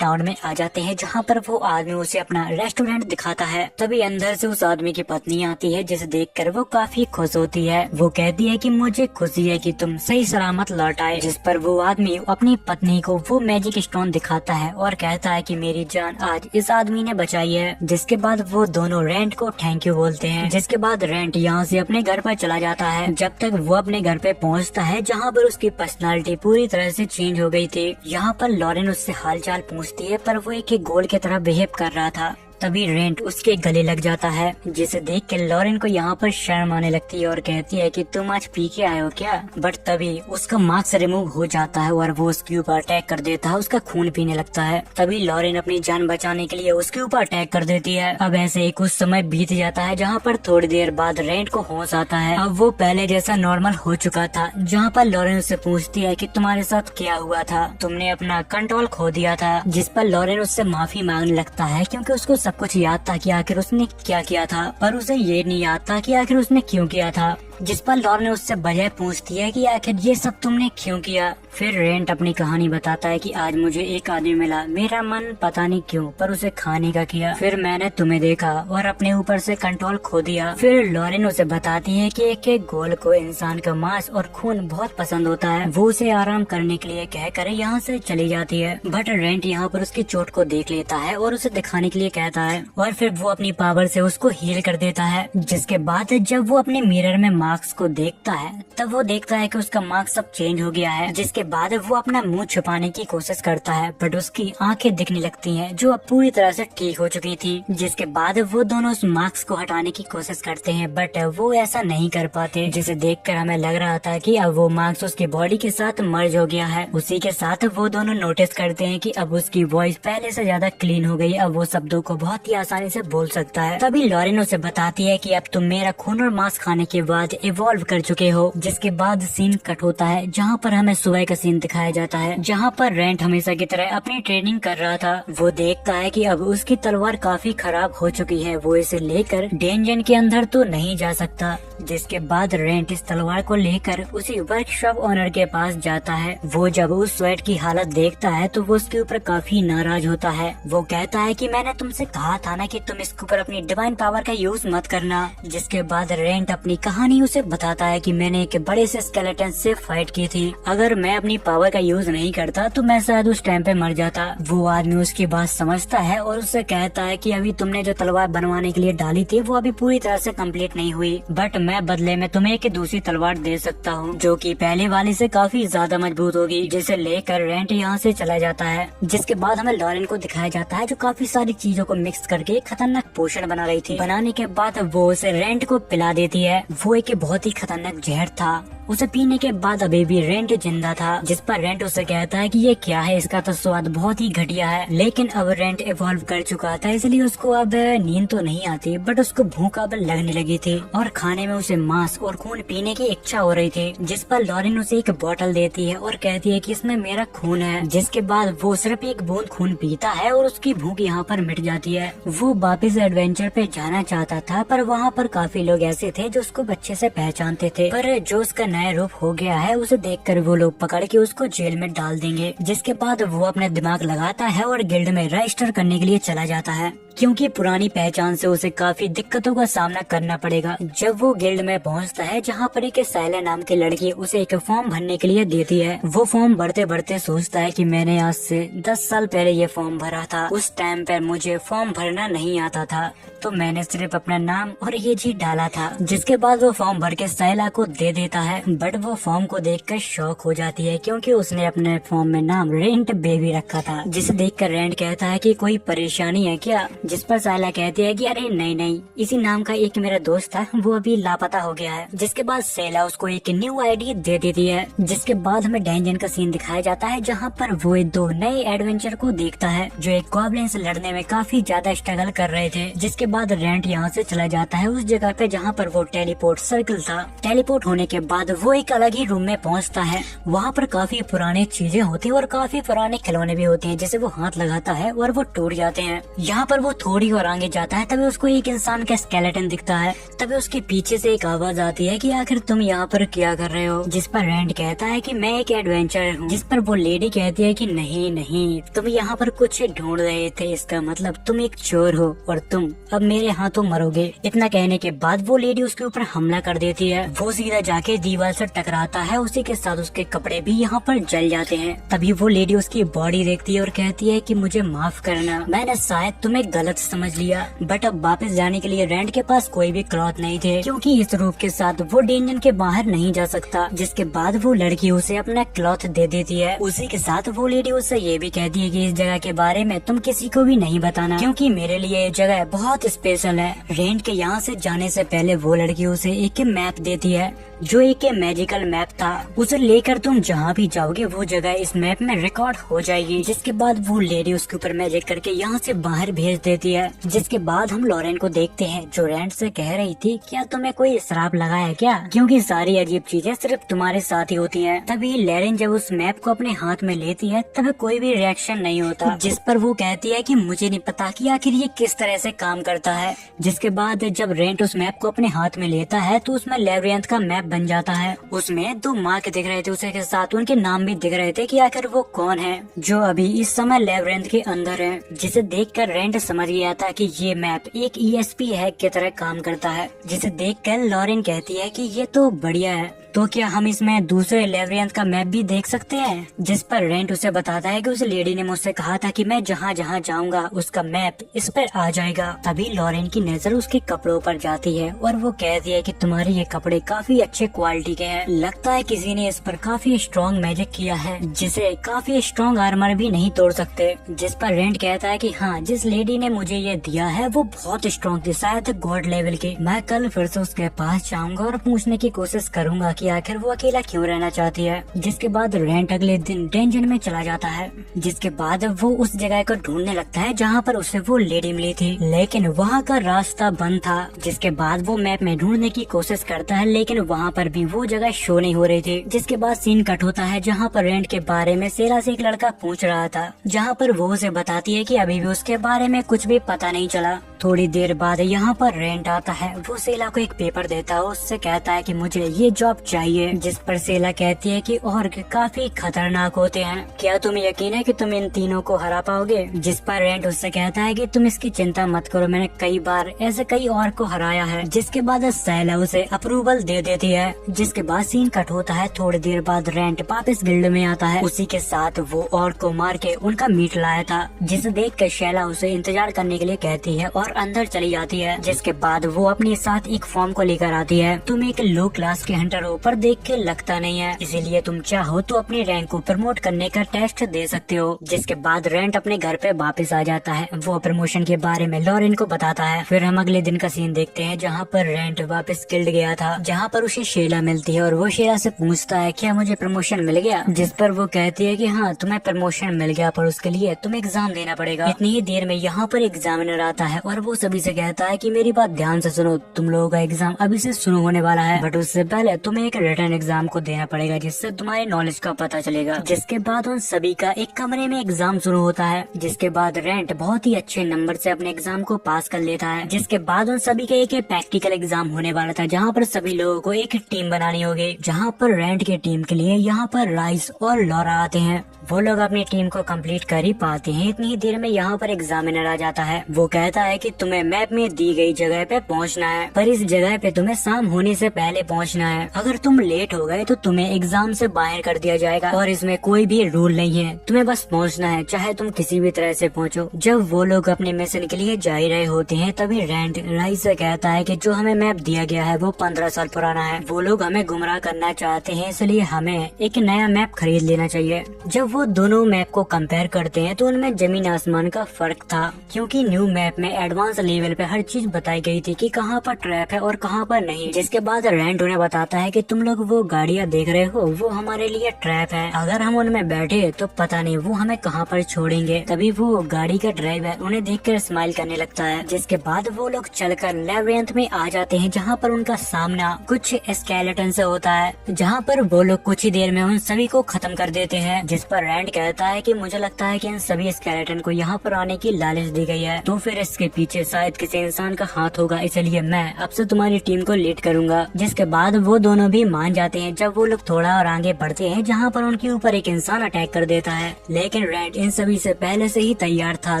टाउन में आ जाते हैं जहाँ पर वो आदमी उसे अपना रेस्टोरेंट दिखाता है। तभी अंदर से उस आदमी की पत्नी आती है जिसे देखकर वो काफी खुश होती है। वो कहती है कि मुझे खुशी है कि तुम सही सलामत लौट आए। जिस पर वो आदमी अपनी पत्नी को वो मैजिक स्टोन दिखाता है और कहता है कि मेरी जान आज इस आदमी ने बचाई है। जिसके बाद वो दोनों रेंट को थैंक यू बोलते हैं। जिसके बाद रेंट यहाँ से अपने घर पर चला जाता है जब तक वो अपने घर पे पहुँचता है जहाँ पर उसकी पर्सनालिटी पूरी तरह से चेंज हो गई थी। यहाँ पर लॉरेन उससे हालचाल पूछती है पर वो एक गोल की तरह बिहेव कर रहा था। तभी रेंट उसके गले लग जाता है जिसे देख के लॉरेन को यहाँ पर शर्म आने लगती है और कहती है कि तुम आज पी के आए हो क्या। बट तभी उसका मास्क रिमूव हो जाता है और वो उसके ऊपर अटैक कर देता है, उसका खून पीने लगता है। तभी लॉरेन अपनी जान बचाने के लिए उसके ऊपर अटैक कर देती है। अब ऐसे ही कुछ समय बीत जाता है जहाँ पर थोड़ी देर बाद रेंट को होश आता है। अब वो पहले जैसा नॉर्मल हो चुका था, जहाँ पर लॉरेन उससे पूछती है कि तुम्हारे साथ क्या हुआ था, तुमने अपना कंट्रोल खो दिया था। जिस पर लॉरेन उससे माफी मांगने लगता है क्योंकि उसको सब कुछ याद था कि आखिर उसने क्या किया था, पर उसे ये नहीं याद था कि आखिर उसने क्यों किया था। जिस पर लॉरेन उससे वजह पूछती है कि आखिर ये सब तुमने क्यों किया। फिर रेंट अपनी कहानी बताता है कि आज मुझे एक आदमी मिला, मेरा मन पता नहीं क्यों पर उसे खाने का किया। फिर मैंने तुम्हें देखा और अपने ऊपर से कंट्रोल खो दिया। फिर लॉरेन उसे बताती है कि एक एक गोल को इंसान का मांस और खून बहुत पसंद होता है। वो उसे आराम करने के लिए कहकर यहाँ से चली जाती है। बट रेंट यहाँ पर उसकी चोट को देख लेता है और उसे दिखाने के लिए कहता है और फिर वो अपनी पावर से उसको हील कर देता है। जिसके बाद जब वो अपने मिरर में मार्क्स को देखता है तब वो देखता है कि उसका मार्क्स अब चेंज हो गया है। जिसके बाद वो अपना मुंह छुपाने की कोशिश करता है बट उसकी आंखें दिखने लगती हैं जो अब पूरी तरह से ठीक हो चुकी थी। जिसके बाद वो दोनों उस मार्क्स को हटाने की कोशिश करते हैं बट वो ऐसा नहीं कर पाते, जिसे देखकर हमें लग रहा था कि अब वो मार्क्स उसकी बॉडी के साथ मर्ज हो गया है। उसी के साथ वो दोनों नोटिस करते हैं कि अब उसकी वॉइस पहले से ज्यादा क्लीन हो गई, अब वो शब्दों को बहुत ही आसानी से बोल सकता है। तभी लॉरेन उसे बताती है कि अब तुम मेरा खून और मांस खाने के बाद इवॉल्व कर चुके हो। जिसके बाद सीन कट होता है जहाँ पर हमें सुबह का सीन दिखाया जाता है जहाँ पर रेंट हमेशा की तरह अपनी ट्रेनिंग कर रहा था। वो देखता है कि अब उसकी तलवार काफी खराब हो चुकी है, वो इसे लेकर डेंजन के अंदर तो नहीं जा सकता। जिसके बाद रेंट इस तलवार को लेकर उसी वर्कशॉप ओनर के पास जाता है। वो जब उस स्वेट की हालत देखता है तो वो उसके ऊपर काफी नाराज होता है। वो कहता है कि मैंने तुमसे कहा था ना कि तुम इसके ऊपर अपनी डिवाइन पावर का यूज मत करना। जिसके बाद रेंट अपनी कहानी उसे बताता है कि मैंने एक बड़े से स्केलेटन से फाइट की थी, अगर मैं अपनी पावर का यूज नहीं करता तो मैं शायद उस टाइम पे मर जाता। वो आदमी उसकी बात समझता है और उससे कहता है कि अभी तुमने जो तलवार बनवाने के लिए डाली थी वो अभी पूरी तरह से कंप्लीट नहीं हुई, बट मैं बदले में तुम्हें एक दूसरी तलवार दे सकता हूँ जो कि पहले वाले से काफी ज्यादा मजबूत होगी। जिसे लेकर रेंट यहाँ से चला जाता है। जिसके बाद हमें लॉरेन को दिखाया जाता है जो काफी सारी चीजों को मिक्स करके एक खतरनाक पोषण बना रही थी। बनाने के बाद वो उसे रेंट को पिला देती है। वो एक बहुत ही खतरनाक जहर था, उसे पीने के बाद अभी भी रेंट जिंदा था। जिस पर रेंट उसे कहता है कि ये क्या है, इसका तो स्वाद बहुत ही घटिया है। लेकिन अब रेंट इवॉल्व कर चुका था इसलिए उसको अब नींद तो नहीं आती बट उसको भूख अब लगने लगी थी और खाने में उसे मांस और खून पीने की इच्छा हो रही थी। जिस पर लॉरेन उसे एक बोतल देती है और कहती है कि इसमें मेरा खून है। जिसके बाद वो सिर्फ एक बूंद खून पीता है और उसकी भूख यहाँ पर मिट जाती है। वो वापस एडवेंचर पे जाना चाहता था पर वहाँ पर काफी लोग ऐसे थे जो उसको अच्छे से पहचानते थे, पर जो उसका नया नया रूप हो गया है उसे देखकर वो लोग पकड़ के उसको जेल में डाल देंगे। जिसके बाद वो अपने दिमाग लगाता है और गिल्ड में रजिस्टर करने के लिए चला जाता है, क्योंकि पुरानी पहचान से उसे काफी दिक्कतों का सामना करना पड़ेगा। जब वो गिल्ड में पहुंचता है जहां पर एक साइला नाम की लड़की उसे एक फॉर्म भरने के लिए देती है, वो फॉर्म भरते भरते सोचता है कि मैंने आज से 10 साल पहले ये फॉर्म भरा था। उस टाइम पर मुझे फॉर्म भरना नहीं आता था, तो मैंने सिर्फ अपना नाम और एज ही डाला था। जिसके बाद वो फॉर्म भर के साइला को दे देता है, बट वो फॉर्म को देखकर शॉक हो जाती है, क्योंकि उसने अपने फॉर्म में नाम रेंट बेबी रखा था। जिसे देखकर रेंट कहता है कि कोई परेशानी है क्या, जिस पर साइला कहती है कि अरे नहीं नहीं, इसी नाम का एक मेरा दोस्त था, वो अभी लापता हो गया है। जिसके बाद साइला उसको एक न्यू आईडी दे देती है। जिसके बाद हमें डंजन का सीन दिखाया जाता है जहाँ पर वो 2 नए एडवेंचर को देखता है जो एक गॉब्लिन से लड़ने में काफी ज्यादा स्ट्रगल कर रहे थे। जिसके बाद रेंट यहाँ से चला जाता है उस जगह पे जहाँ पर वो टेलीपोर्ट सर्कल था। टेलीपोर्ट होने के बाद वो एक अलग ही रूम में पहुँचता है। वहाँ पर काफी पुरानी चीजें होती है और काफी पुराने खिलौने भी होते हैं, जैसे वो हाथ लगाता है और वो टूट जाते हैं। यहाँ पर वो थोड़ी और आगे जाता है, तभी उसको एक इंसान का स्केलेटन दिखता है। तभी उसके पीछे से एक आवाज आती है कि आखिर तुम यहाँ पर क्या कर रहे हो। जिस पर रेंट कहता है कि मैं एक एडवेंचर हूँ। जिस पर वो लेडी कहती है कि नहीं नहीं, तुम यहाँ पर कुछ ढूंढ रहे थे, इसका मतलब तुम एक चोर हो और तुम अब मेरे हाथों मरोगे। इतना कहने के बाद वो लेडी उसके ऊपर हमला कर देती है। वो सीधा जाके दीवार से टकराता है, उसी के साथ उसके कपड़े भी यहाँ पर जल जाते हैं। तभी वो लेडी उसकी बॉडी देखती है और कहती है कि मुझे माफ करना, मैंने शायद तुम्हें गलत समझ लिया। बट अब वापस जाने के लिए रेंट के पास कोई भी क्लॉथ नहीं थे, क्योंकि इस रूप के साथ वो डेंजन के बाहर नहीं जा सकता। जिसके बाद वो लड़की उसे अपना क्लॉथ दे देती है। उसी के साथ वो लेडी उससे ये भी कहती है कि इस जगह के बारे में तुम किसी को भी नहीं बताना, क्योंकि मेरे लिए ये जगह बहुत स्पेशल है। रेंट के यहाँ से जाने से पहले वो लड़की उसे एक मैप देती है जो एक मैजिकल मैप था। उसे लेकर तुम जहाँ भी जाओगे वो जगह इस मैप में रिकॉर्ड हो जाएगी। जिसके बाद वो लेडी उसके ऊपर मैजिक करके यहाँ से बाहर भेज देती है। जिसके बाद हम लॉरेन को देखते हैं जो रेंट से कह रही थी क्या तुम्हें कोई श्राप लगा है क्या, क्योंकि सारी अजीब चीजें सिर्फ तुम्हारे साथ ही होती हैं। तभी लॉरेन जब उस मैप को अपने हाथ में लेती है तभी कोई भी रिएक्शन नहीं होता। जिस पर वो कहती है कि मुझे नहीं पता कि आखिर ये किस तरह से काम करता है। जिसके बाद जब रेंट उस मैप को अपने हाथ में लेता है तो उसमें लेब्रियंथ का मैप बन जाता है। उसमें 2 मार्क दिख रहे थे, उसे के साथ उनके नाम भी दिख रहे थे कि आखिर वो कौन है जो अभी इस समय लेब्रियंथ के अंदर है। जिसे देखकर रेंट समझ गया था कि ये मैप एक ESP हैक की तरह काम करता है। जिसे देखकर लॉरेन कहती है कि ये तो बढ़िया है, तो क्या हम इसमें दूसरे लेब्रियंथ का मैप भी देख सकते हैं। जिस पर रेंट उसे बताता है कि उस लेडी ने मुझसे कहा था कि मैं जहाँ जहाँ जाऊँगा उसका मैप इस पर आ जाएगा। तभी लॉरेन की नजर उसके कपड़ों पर जाती है और वो कहती है कि तुम्हारे ये कपड़े काफी अच्छे क्वालिटी के हैं, लगता है किसी ने इस पर काफी स्ट्रॉन्ग मैजिक किया है जिसे काफी स्ट्रॉन्ग आर्मर भी नहीं तोड़ सकते। जिस पर रेंट कहता है कि हाँ, जिस लेडी ने मुझे ये दिया है वो बहुत स्ट्रॉन्ग थी, शायद गॉड लेवल की। मैं कल फिर से उसके पास जाऊंगा और पूछने की कोशिश करूंगा कि आखिर वो अकेला क्यों रहना चाहती है। जिसके बाद रेंट अगले दिन डेंजन में चला जाता है। जिसके बाद वो उस जगह को ढूंढने लगता है जहाँ पर उसे वो लेडी मिली थी, लेकिन वहाँ का रास्ता बंद था। जिसके बाद वो मैप में ढूंढने की कोशिश करता है, लेकिन वहाँ पर भी वो जगह शो नहीं हो रही थी। जिसके बाद सीन कट होता है जहाँ पर रेंट के बारे में सेला से एक लड़का पूछ रहा था, जहाँ पर वो उसे बताती है कि अभी भी उसके बारे में कुछ भी पता नहीं चला। थोड़ी देर बाद यहाँ पर रेंट आता है, वो सेला को एक पेपर देता है, उससे कहता है कि मुझे ये जॉब चाहिए। जिस पर सेला कहती है कि और काफी खतरनाक होते हैं, क्या तुम्हें यकीन है कि तुम इन तीनों को हरा पाओगे। जिस पर रेंट उससे कहता है कि तुम इसकी चिंता मत करो, मैंने कई बार ऐसे कई और को हराया है। जिसके बाद सेला उसे अप्रूवल दे देती है। जिसके बाद सीन कट होता है। थोड़ी देर बाद रेंट वापस गिल्ड में आता है, उसी के साथ वो और को मार के उनका मीट लाया था। जिसे देख कर शैला उसे इंतजार करने के लिए कहती है और अंदर चली जाती है। जिसके बाद वो अपने साथ एक फॉर्म को लेकर आती है। तुम एक लो क्लास के हंटर हो पर देख के लगता नहीं है, इसीलिए तुम चाहो तो अपनी रैंक को प्रमोट करने का टेस्ट दे सकते हो। जिसके बाद रेंट अपने घर पे वापस आ जाता है। वो प्रमोशन के बारे में लॉरेन को बताता है। फिर हम अगले दिन का सीन देखते हैं जहाँ पर रेंट वापस गिल्ड गया था, जहाँ पर उसे शेला मिलती है और वो शेला से पूछता है क्या मुझे प्रमोशन मिल गया। जिस पर वो कहती है कि हाँ, तुम्हें प्रमोशन मिल गया पर उसके लिए तुम्हें एग्जाम देना पड़ेगा। इतनी ही देर में यहाँ पर एग्जामिनर आता है और वो सभी से कहता है कि मेरी बात ध्यान से सुनो, तुम लोगों का एग्जाम अभी से शुरू होने वाला है, बट उससे पहले तुम्हें एक रिटर्न एग्जाम को देना पड़ेगा जिससे तुम्हारी नॉलेज का पता चलेगा। जिसके बाद उन सभी का एक कमरे में एग्जाम शुरू होता है। जिसके बाद रेंट बहुत ही अच्छे नंबर से अपने एग्जाम को पास कर लेता है। जिसके बाद उन सभी का एक प्रैक्टिकल एग्जाम होने वाला था जहाँ पर सभी लोगों को एक टीम बनानी होगी। जहाँ पर रेंट की टीम के लिए यहाँ पर राइस और लॉरा आते हैं। वो लोग अपनी टीम को कंप्लीट कर ही पाते हैं। इतनी ही देर में यहाँ पर एग्जामिनर आ जाता है। वो कहता है कि तुम्हें मैप में दी गई जगह पे पहुँचना है, पर इस जगह पे तुम्हें शाम होने से पहले पहुँचना है। अगर तुम लेट हो गए तो तुम्हें एग्जाम से बाहर कर दिया जाएगा और इसमें कोई भी रूल नहीं है, तुम्हें बस पहुँचना है, चाहे तुम किसी भी तरह से पहुँचो। जब वो लोग अपने मिशन के लिए जा ही रहे होते हैं तभी रेंट राइस से कहता है कि जो हमें मैप दिया गया है वो 15 साल पुराना है। वो लोग हमें गुमराह करना चाहते हैं, इसलिए हमें एक नया मैप खरीद लेना चाहिए। जब वो दोनों मैप को कंपेयर करते हैं तो उनमें जमीन आसमान का फर्क था, क्योंकि न्यू मैप में एडवांस लेवल पे हर चीज बताई गई थी कि कहाँ पर ट्रैप है और कहाँ पर नहीं। जिसके बाद रेंट उन्हें बताता है कि तुम लोग वो गाड़ियाँ देख रहे हो वो हमारे लिए ट्रैप है, अगर हम उनमें बैठे तो पता नहीं वो हमें कहाँ पर छोड़ेंगे। तभी वो गाड़ी का ड्राइवर उन्हें देखकर स्माइल करने लगता है। जिसके बाद वो लोग चलकर लैबिरिंथ में आ जाते हैं जहाँ पर उनका सामना कुछ स्केलेटन से होता है, जहाँ पर वो लोग कुछ ही देर में उन सभी को खत्म कर देते हैं। जिस पर रेंट कहता है कि मुझे लगता है कि इन सभी स्केलेटन को यहाँ पर आने की लालच दी गई है, तो फिर इसके पीछे शायद किसी इंसान का हाथ होगा, इसलिए मैं अब से तुम्हारी टीम को लीड करूंगा। जिसके बाद वो दोनों भी मान जाते हैं। जब वो लोग थोड़ा और आगे बढ़ते हैं जहाँ पर उनके ऊपर एक इंसान अटैक कर देता है, लेकिन रेंट इन सभी से पहले से ही तैयार था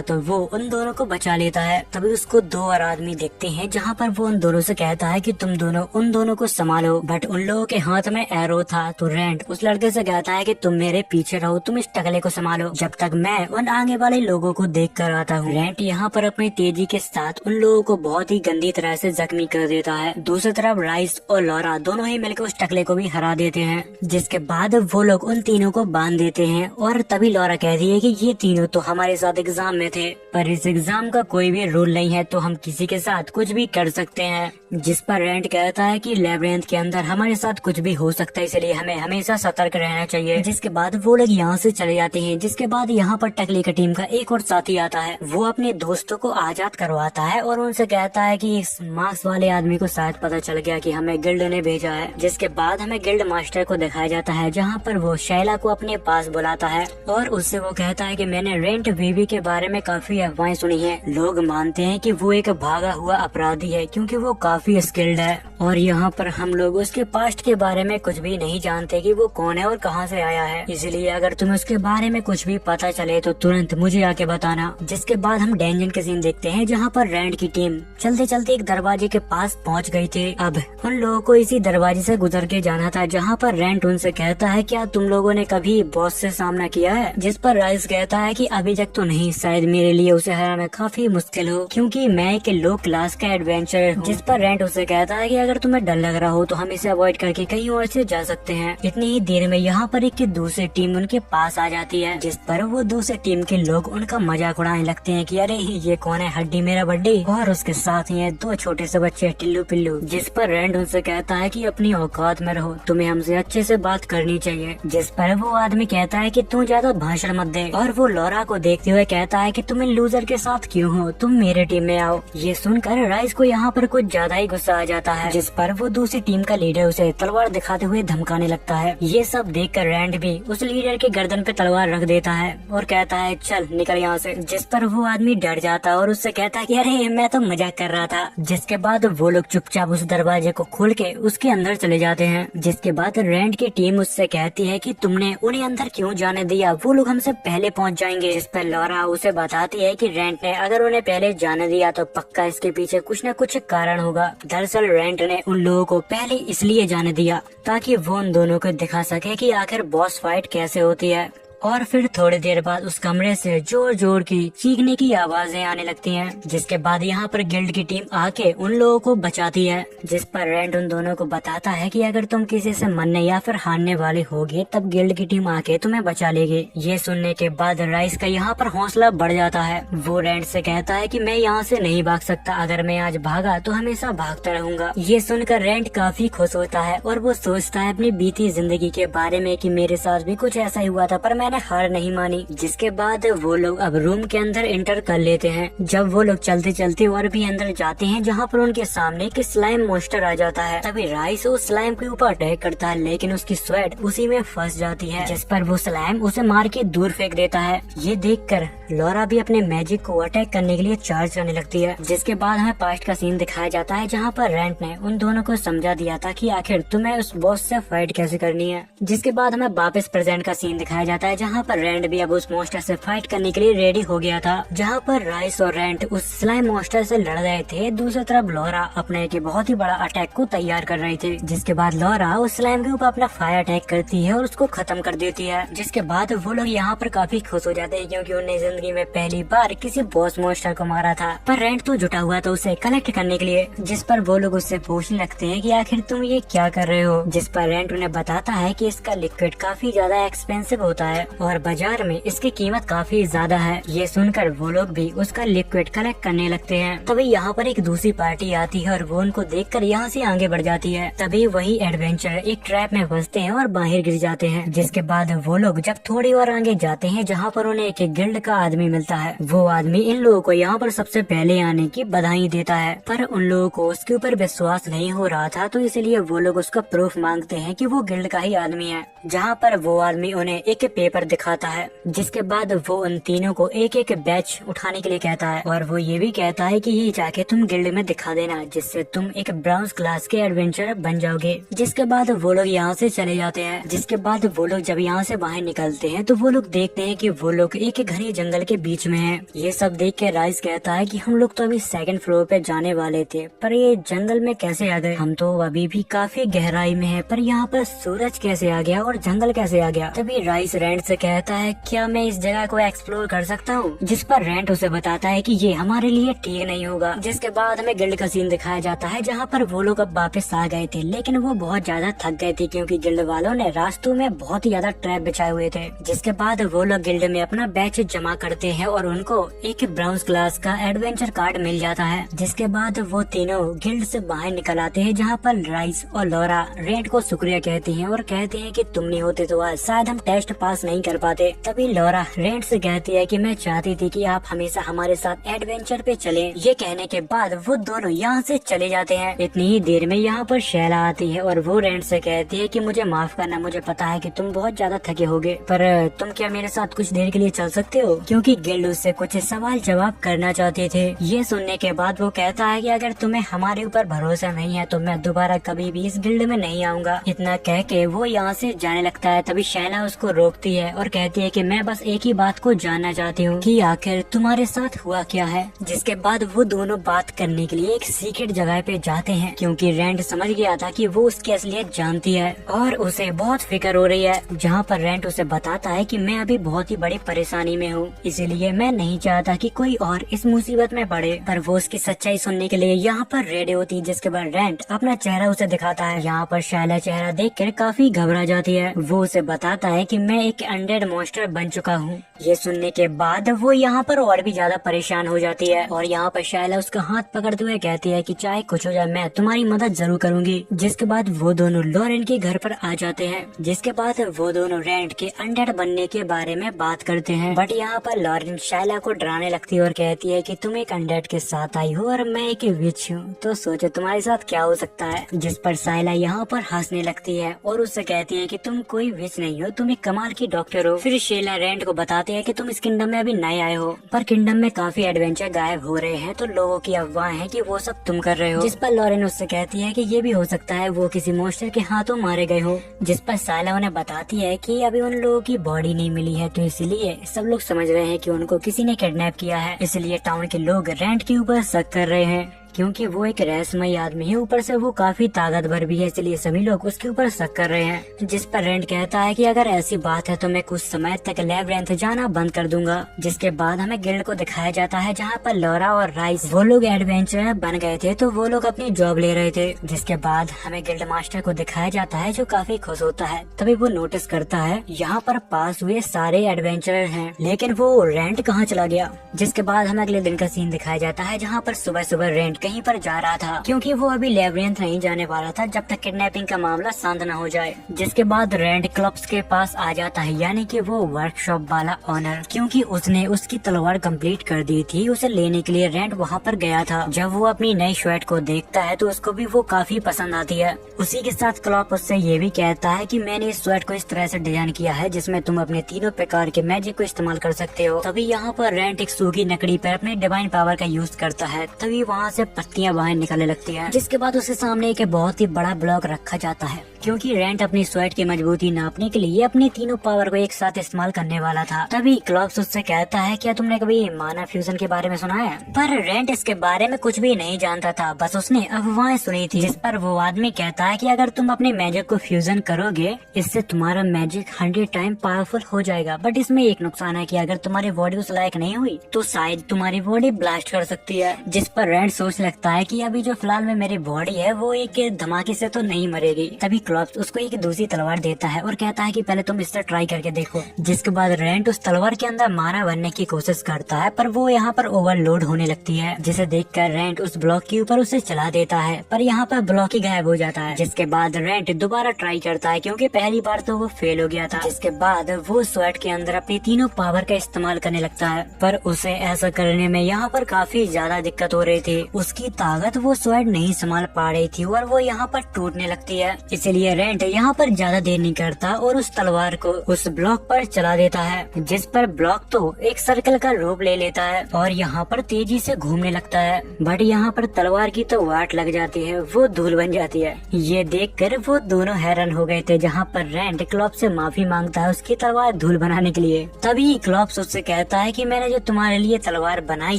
तो वो उन दोनों को बचा लेता है। तभी उसको दो और आदमी देखते हैं जहाँ पर वो उन दोनों से कहता है कि तुम दोनों उन दोनों को संभालो, बट उन लोगों के हाथ में एरो था। तो रेंट उस लड़के से कहता है कि तुम मेरे पीछे रहो, तुम इस टकले को संभालो जब तक मैं उन आगे वाले लोगों को देख कर आता हूँ। रेंट यहाँ पर अपनी तेजी के साथ उन लोगों को बहुत ही गंदी तरह से जख्मी कर देता है। दूसरी तरफ राइस और लॉरा दोनों ही मिलकर उस टकले को भी हरा देते हैं। जिसके बाद वो लोग उन तीनों को बांध देते हैं और तभी लॉरा कहती है कि ये तीनों तो हमारे साथ एग्जाम में थे, पर इस एग्जाम का कोई भी रूल नहीं है तो हम किसी के साथ कुछ भी कर सकते हैं। जिस पर रेंट कहता है कि लैबिरिंथ के अंदर हमारे साथ कुछ भी हो सकता है, इसलिए हमें हमेशा सतर्क रहना चाहिए। जिसके बाद वो लोग यहाँ से चले जाते हैं। जिसके बाद यहाँ पर टकले की टीम का एक और साथी आता है। वो अपने दोस्तों को आजाद करवाता है और उनसे कहता है कि इस मार्क्स वाले आदमी को शायद पता चल गया कि हमें गिल्ड ने भेजा है। जिसके बाद हमें गिल्ड मास्टर को दिखाया जाता है जहाँ पर वो शैला को अपने पास बुलाता है और उससे वो कहता है कि मैंने रेंट बेबी के बारे में काफी अफवाहें सुनी है। लोग मानते हैं कि वो एक भागा हुआ अपराधी है क्योंकि वो काफी स्किल्ड है, और यहाँ पर हम लोग उसके पास्ट के बारे में कुछ भी नहीं जानते कि वो कौन है और कहाँ से आया है। इसलिए अगर तुम्हें उसके बारे में कुछ भी पता चले तो तुरंत मुझे आके बताना। जिसके बाद हम डेंजन के सीन देखते हैं जहाँ पर रेंट की टीम चलते चलते एक दरवाजे के पास पहुँच गई थी। अब उन लोगों को इसी दरवाजे से गुजर के जाना था, जहाँ पर रेंट उनसे कहता है क्या तुम लोगों ने कभी बॉस से सामना किया है? जिस पर राइस कहता है कि अभी तक तो नहीं, शायद मेरे लिए उसे हराना काफी मुश्किल हो क्योंकि मैं एक लो क्लास का एडवेंचरर हूँ। जिस पर रेंट उसे कहता है कि अगर तुम्हें डर लग रहा हो तो हम इसे अवॉइड करके कहीं और से जा सकते हैं। इतनी ही देर में यहाँ पर एक दूसरी टीम उनके पास आ जाती है, जिस पर वो दूसरी टीम के लोग उनका मजाक उड़ाने लगते हैं कि अरे ये कौन है, हड्डी मेरा बड्डी, और उसके साथ ही दो छोटे से बच्चे टिल्लू पिल्लू। जिस पर रेंट उनसे कहता है कि अपनी औकात में रहो, तुम्हें हमसे अच्छे से बात करनी चाहिए। जिस पर वो आदमी कहता है कि तू ज्यादा भाषण मत दे, और वो लॉरा को देखते हुए कहता है कि तुम इन लूजर के साथ क्यों हो, तुम मेरे टीम में आओ। ये सुनकर राइस को यहाँ पर कुछ ज्यादा ही गुस्सा आ जाता है, जिस पर वो दूसरी टीम का लीडर उसे तलवार दिखाते हुए धमकाने लगता है। ये सब देखकर रैंड भी उस लीडर के गर्दन पे तलवार रख देता है और कहता है चल निकल यहाँ से। जिस पर वो आदमी डर जाता है और उससे कहता है कि अरे मैं तो मजाक कर रहा था। जिसके बाद वो लोग चुपचाप उस दरवाजे को खोल के उसके अंदर चले जाते हैं। जिसके बाद रैंड की टीम उससे कहती है कि तुमने उन्हें अंदर क्यों जाने दिया, वो लोग हमसे पहले पहुँच जाएंगे। जिस पर लॉरा उसे बताती है कि रेंट ने अगर उन्हें पहले जाने दिया तो पक्का इसके पीछे कुछ न कुछ कारण होगा। दरअसल रेंट ने उन लोगों को पहले इसलिए जाने दिया ताकि वो उन दोनों को दिखा सके कि आखिर बॉस फाइट कैसे होती है। और फिर थोड़ी देर बाद उस कमरे से जोर जोर की चीखने की आवाजें आने लगती हैं। जिसके बाद यहाँ पर गिल्ड की टीम आके उन लोगों को बचाती है। जिस पर रेंट उन दोनों को बताता है कि अगर तुम किसी से मरने या फिर हारने वाले होगे तब गिल्ड की टीम आके तुम्हें बचा लेगी। ये सुनने के बाद राइस का यहाँ पर हौसला बढ़ जाता है। वो रेंट से कहता है कि मैं यहाँ से नहीं भाग सकता, अगर मैं आज भागा तो हमेशा भागता रहूंगा। ये सुनकर रेंट काफी खुश होता है और वो सोचता है अपनी बीती जिंदगी के बारे में कि मेरे साथ भी कुछ ऐसा ही हुआ था पर मैंने ने हार नहीं मानी। जिसके बाद वो लोग अब रूम के अंदर एंटर कर लेते हैं। जब वो लोग चलते चलते और भी अंदर जाते हैं जहाँ पर उनके सामने एक स्लाइम मॉन्स्टर आ जाता है। तभी राइस उस स्लाइम के ऊपर अटैक करता है, लेकिन उसकी स्वेट उसी में फंस जाती है, जिस पर वो स्लाइम उसे मार के दूर फेंक देता है। ये देखकर लॉरा भी अपने मैजिक को अटैक करने के लिए चार्ज करने लगती है। जिसके बाद हमें पास्ट का सीन दिखाया जाता है जहाँ पर रेंट ने उन दोनों को समझा दिया था कि आखिर तुम्हें उस बॉस से फाइट कैसे करनी है। जिसके बाद हमें वापस प्रेजेंट का सीन दिखाया जाता है जहाँ पर रेंट भी अब उस मॉन्स्टर से फाइट करने के लिए रेडी हो गया था। जहाँ पर राइस और रेंट उस स्लाइम मॉन्स्टर से लड़ रहे थे, दूसरी तरफ लॉरा अपने एक बहुत ही बड़ा अटैक को तैयार कर रही थी। जिसके बाद लॉरा उस स्लाइम के ऊपर अपना फायर अटैक करती है और उसको खत्म कर देती है। जिसके बाद वो लोग यहाँ पर काफी खुश हो जाते हैं क्योंकि उन्हें जिंदगी में पहली बार किसी बॉस मॉन्स्टर को मारा था। पर रेंट तो जुटा हुआ था उसे कलेक्ट करने के लिए, जिस पर वो लोग उससे पूछने लगते हैं कि आखिर तुम ये क्या कर रहे हो। जिस पर रेंट उन्हें बताता है कि इसका लिक्विड काफी ज्यादा एक्सपेंसिव होता है और बाजार में इसकी कीमत काफी ज्यादा है। ये सुनकर वो लोग भी उसका लिक्विड कलेक्ट करने लगते हैं। तभी यहाँ पर एक दूसरी पार्टी आती है और वो उनको देखकर यहाँ से आगे बढ़ जाती है। तभी वही एडवेंचर एक ट्रैप में फंसते हैं और बाहर गिर जाते हैं। जिसके बाद वो लोग जब थोड़ी और आगे जाते हैं जहाँ पर उन्हें एक गिल्ड का आदमी मिलता है। वो आदमी इन लोगों को यहाँ पर सबसे पहले आने की बधाई देता है, पर उन लोगों को उसके ऊपर विश्वास नहीं हो रहा था, तो इसलिए वो लोग उसका प्रूफ मांगते हैं कि वो गिल्ड का ही आदमी है। जहाँ पर वो आदमी उन्हें एक पेपर दिखाता है। जिसके बाद वो उन तीनों को एक एक बैच उठाने के लिए कहता है और वो ये भी कहता है कि ये जाके तुम गिल्ड में दिखा देना, जिससे तुम एक ब्राउन्स क्लास के एडवेंचरर बन जाओगे। जिसके बाद वो लोग यहाँ से चले जाते हैं। जिसके बाद वो लोग जब यहाँ से बाहर निकलते हैं तो वो लोग देखते हैं कि वो लोग एक घने जंगल के बीच में हैं। ये सब देख के राइस कहता है कि हम लोग तो अभी सेकंड फ्लोर पे जाने वाले थे, पर ये जंगल में कैसे आ गए? हम तो अभी भी काफी गहराई में है, पर यहाँ पर सूरज कैसे आ गया और जंगल कैसे आ गया? तभी राइस रेंट से कहता है क्या मैं इस जगह को एक्सप्लोर कर सकता हूँ? जिस पर रेंट उसे बताता है कि ये हमारे लिए ठीक नहीं होगा। जिसके बाद हमें गिल्ड का सीन दिखाया जाता है जहाँ पर वो लोग अब वापस आ गए थे, लेकिन वो बहुत ज्यादा थक गए थे क्योंकि गिल्ड वालों ने रास्तों में बहुत ही ज्यादा ट्रैप बिछाए हुए थे। जिसके बाद वो लोग गिल्ड में अपना बैच जमा करते हैं और उनको एक ब्राउन्स क्लास का एडवेंचर कार्ड मिल जाता है। जिसके बाद वो तीनों गिल्ड से बाहर निकल आते हैं जहाँ पर राइस और लॉरा रेंट को शुक्रिया कहती हैं और कहते हैं कि तुम नहीं होते तो आज शायद हम टेस्ट पास नहीं कर पाते। तभी लॉरा रेंट से कहती है कि मैं चाहती थी कि आप हमेशा हमारे साथ एडवेंचर पे चलें। ये कहने के बाद वो दोनों यहाँ से चले जाते हैं। इतनी ही देर में यहाँ पर शैला आती है और वो रेंट से कहती है कि मुझे माफ करना, मुझे पता है कि तुम बहुत ज्यादा थके होगे, पर तुम क्या मेरे साथ कुछ देर के लिए चल सकते हो? क्योंकि गिल्ड उससे कुछ सवाल जवाब करना चाहते थे। ये सुनने के बाद वो कहता है कि अगर तुम्हें हमारे ऊपर भरोसा नहीं है तो मैं दोबारा कभी भी इस गिल्ड में नहीं आऊंगा। इतना कह के वो यहाँ से जाने लगता है। तभी शैला उसको रोकती है और कहती है कि मैं बस एक ही बात को जानना चाहती हूँ कि आखिर तुम्हारे साथ हुआ क्या है। जिसके बाद वो दोनों बात करने के लिए एक सीक्रेट जगह पे जाते हैं क्योंकि रेंट समझ गया था कि वो उसकी असलियत जानती है और उसे बहुत फिक्र हो रही है। जहाँ पर रेंट उसे बताता है कि मैं अभी बहुत ही बड़ी परेशानी में हूँ, इसलिए मैं नहीं चाहता कि कोई और इस मुसीबत में पड़े। पर वो उसकी सच्चाई सुनने के लिए यहाँ पर रेडी होती है। जिसके बाद रेंट अपना चेहरा उसे दिखाता है। यहाँ पर शैला चेहरा देखकर काफी घबरा जाती है। वो उसे बताता है कि मैं एक अनडेड मॉन्स्टर बन चुका हूँ। ये सुनने के बाद वो यहाँ पर और भी ज्यादा परेशान हो जाती है और यहाँ पर शैला उसका हाथ पकड़ते हुए कहती है कि चाहे कुछ हो जाए मैं तुम्हारी मदद जरूर करूंगी। जिसके बाद वो दोनों लॉरेन के घर पर आ जाते हैं। जिसके बाद वो दोनों रेंट के अनडेड बनने के बारे में बात करते हैं, बट यहाँ पर लॉरेन शैला को डराने लगती है और कहती है कि तुम एक अनडेड के साथ आई हो और मैं एक विच हूँ, तो सोचो तुम्हारे साथ क्या हो सकता है। जिस पर शैला यहाँ पर हंसने लगती है और उससे कहती है कि तुम कोई विच नहीं हो, तुम एक कमाल की डॉक्टर हो। फिर शैला रेंट को बताती है कि तुम इस किंगडम में अभी नए आए हो, पर किंगडम में काफी एडवेंचर गायब हो रहे हैं, तो लोगों की अफवाह है कि वो सब तुम कर रहे हो। जिस पर लॉरेन उससे कहती है कि ये भी हो सकता है वो किसी मॉन्स्टर के हाथों मारे गए हो। जिस पर शैला उन्हें बताती है कि अभी उन लोगों की बॉडी नहीं मिली है, तो इसलिए सब लोग समझ रहे हैं कि उनको किसी ने किडनैप किया है। इसलिए टाउन के लोग रेंट के ऊपर शक कर रहे हैं क्योंकि वो एक रहस्यमय आदमी है, ऊपर से वो काफी ताकतवर भी है, इसलिए सभी लोग उसके ऊपर शक कर रहे हैं। जिस पर रेंट कहता है कि अगर ऐसी बात है तो मैं कुछ समय तक लैबिरिंथ जाना बंद कर दूंगा। जिसके बाद हमें गिल्ड को दिखाया जाता है जहाँ पर लॉरा और राइस वो लोग एडवेंचरर बन गए थे, तो वो लोग अपनी जॉब ले रहे थे। जिसके बाद हमें गिल्ड मास्टर को दिखाया जाता है जो काफी खुश होता है। तभी वो नोटिस करता है यहाँ पर पास हुए सारे एडवेंचरर हैं, लेकिन वो रेंट कहाँ चला गया। जिसके बाद हमें अगले दिन का सीन दिखाया जाता है जहाँ पर सुबह सुबह रेंट कहीं पर जा रहा था, क्योंकि वो अभी लेबिरिंथ नहीं जाने वाला था जब तक किडनैपिंग का मामला शांत न हो जाए। जिसके बाद रैंड क्लॉप्स के पास आ जाता है, यानी कि वो वर्कशॉप वाला ऑनर, क्योंकि उसने उसकी तलवार कंप्लीट कर दी थी। उसे लेने के लिए रैंड वहाँ पर गया था। जब वो अपनी नई शर्ट को देखता है तो उसको भी वो काफी पसंद आती है। उसी के साथ क्लॉप उससे ये भी कहता है कि मैंने इस शर्ट को इस तरह से डिजाइन किया है जिसमें तुम अपने तीनों प्रकार के मैजिक को इस्तेमाल कर सकते हो। तभी यहाँ पर रैंड एक सूखी लकड़ी पर अपने डिवाइन पावर का यूज करता है। तभी वहाँ से पत्तियां बाहर निकलने लगती हैं। जिसके बाद उसके सामने एक बहुत ही बड़ा ब्लॉक रखा जाता है, क्योंकि रैंड अपनी स्वेट की मजबूती नापने के लिए अपनी तीनों पावर को एक साथ इस्तेमाल करने वाला था। तभी क्लॉप्स उससे कहता है, क्या तुमने कभी माना फ्यूजन के बारे में सुना है? पर रैंड इसके बारे में कुछ भी नहीं जानता था, बस उसने अफवाहें सुनी थी। जिस पर वो आदमी कहता है कि अगर तुम अपने मैजिक को फ्यूजन करोगे, इससे तुम्हारा मैजिक 100 टाइम पावरफुल हो जाएगा। बट इसमें एक नुकसान है कि अगर तुम्हारी बॉडी उस लायक नहीं हुई तो शायद तुम्हारी बॉडी ब्लास्ट कर सकती है। जिस पर रैंड सोच लगता है कि अभी जो फिलहाल में मेरी बॉडी है वो एक धमाके से तो नहीं मरेगी। तभी क्लॉप्स उसको एक दूसरी तलवार देता है और कहता है कि पहले तुम इससे ट्राई करके देखो। जिसके बाद रैंड उस तलवार के अंदर माना बनने की कोशिश करता है, पर वो यहाँ पर ओवरलोड होने लगती है। जिसे देखकर रैंड उस ब्लॉक के ऊपर उसे चला देता है, पर यहाँ पर ब्लॉक ही गायब हो जाता है। जिसके बाद रैंड दोबारा ट्राई करता है, क्योंकि पहली बार तो वो फेल हो गया था। जिसके बाद वो स्वेट के अंदर अपनी तीनों पावर का इस्तेमाल करने लगता है, पर उसे ऐसा करने में यहाँ पर काफी ज्यादा दिक्कत हो रही थी। उसकी ताकत वो स्वेट नहीं संभाल पा रही थी और वो यहाँ पर टूटने लगती है। इसलिए रैंड यहाँ पर ज्यादा देर नहीं करता और उस तलवार को उस ब्लॉक पर चला देता है। जिस पर ब्लॉक तो एक सर्कल का रूप ले लेता है और यहाँ पर तेजी से घूमने लगता है। बट यहाँ पर तलवार की तो वाट लग जाती है, वो धूल बन जाती है। ये देखकर वो दोनों हैरान हो गए थे। जहाँ पर रैंड क्लॉप्स से माफी मांगता है उसकी तलवार धूल बनाने के लिए। तभी क्लॉप्स उससे कहता है कि मैंने जो तुम्हारे लिए तलवार बनाई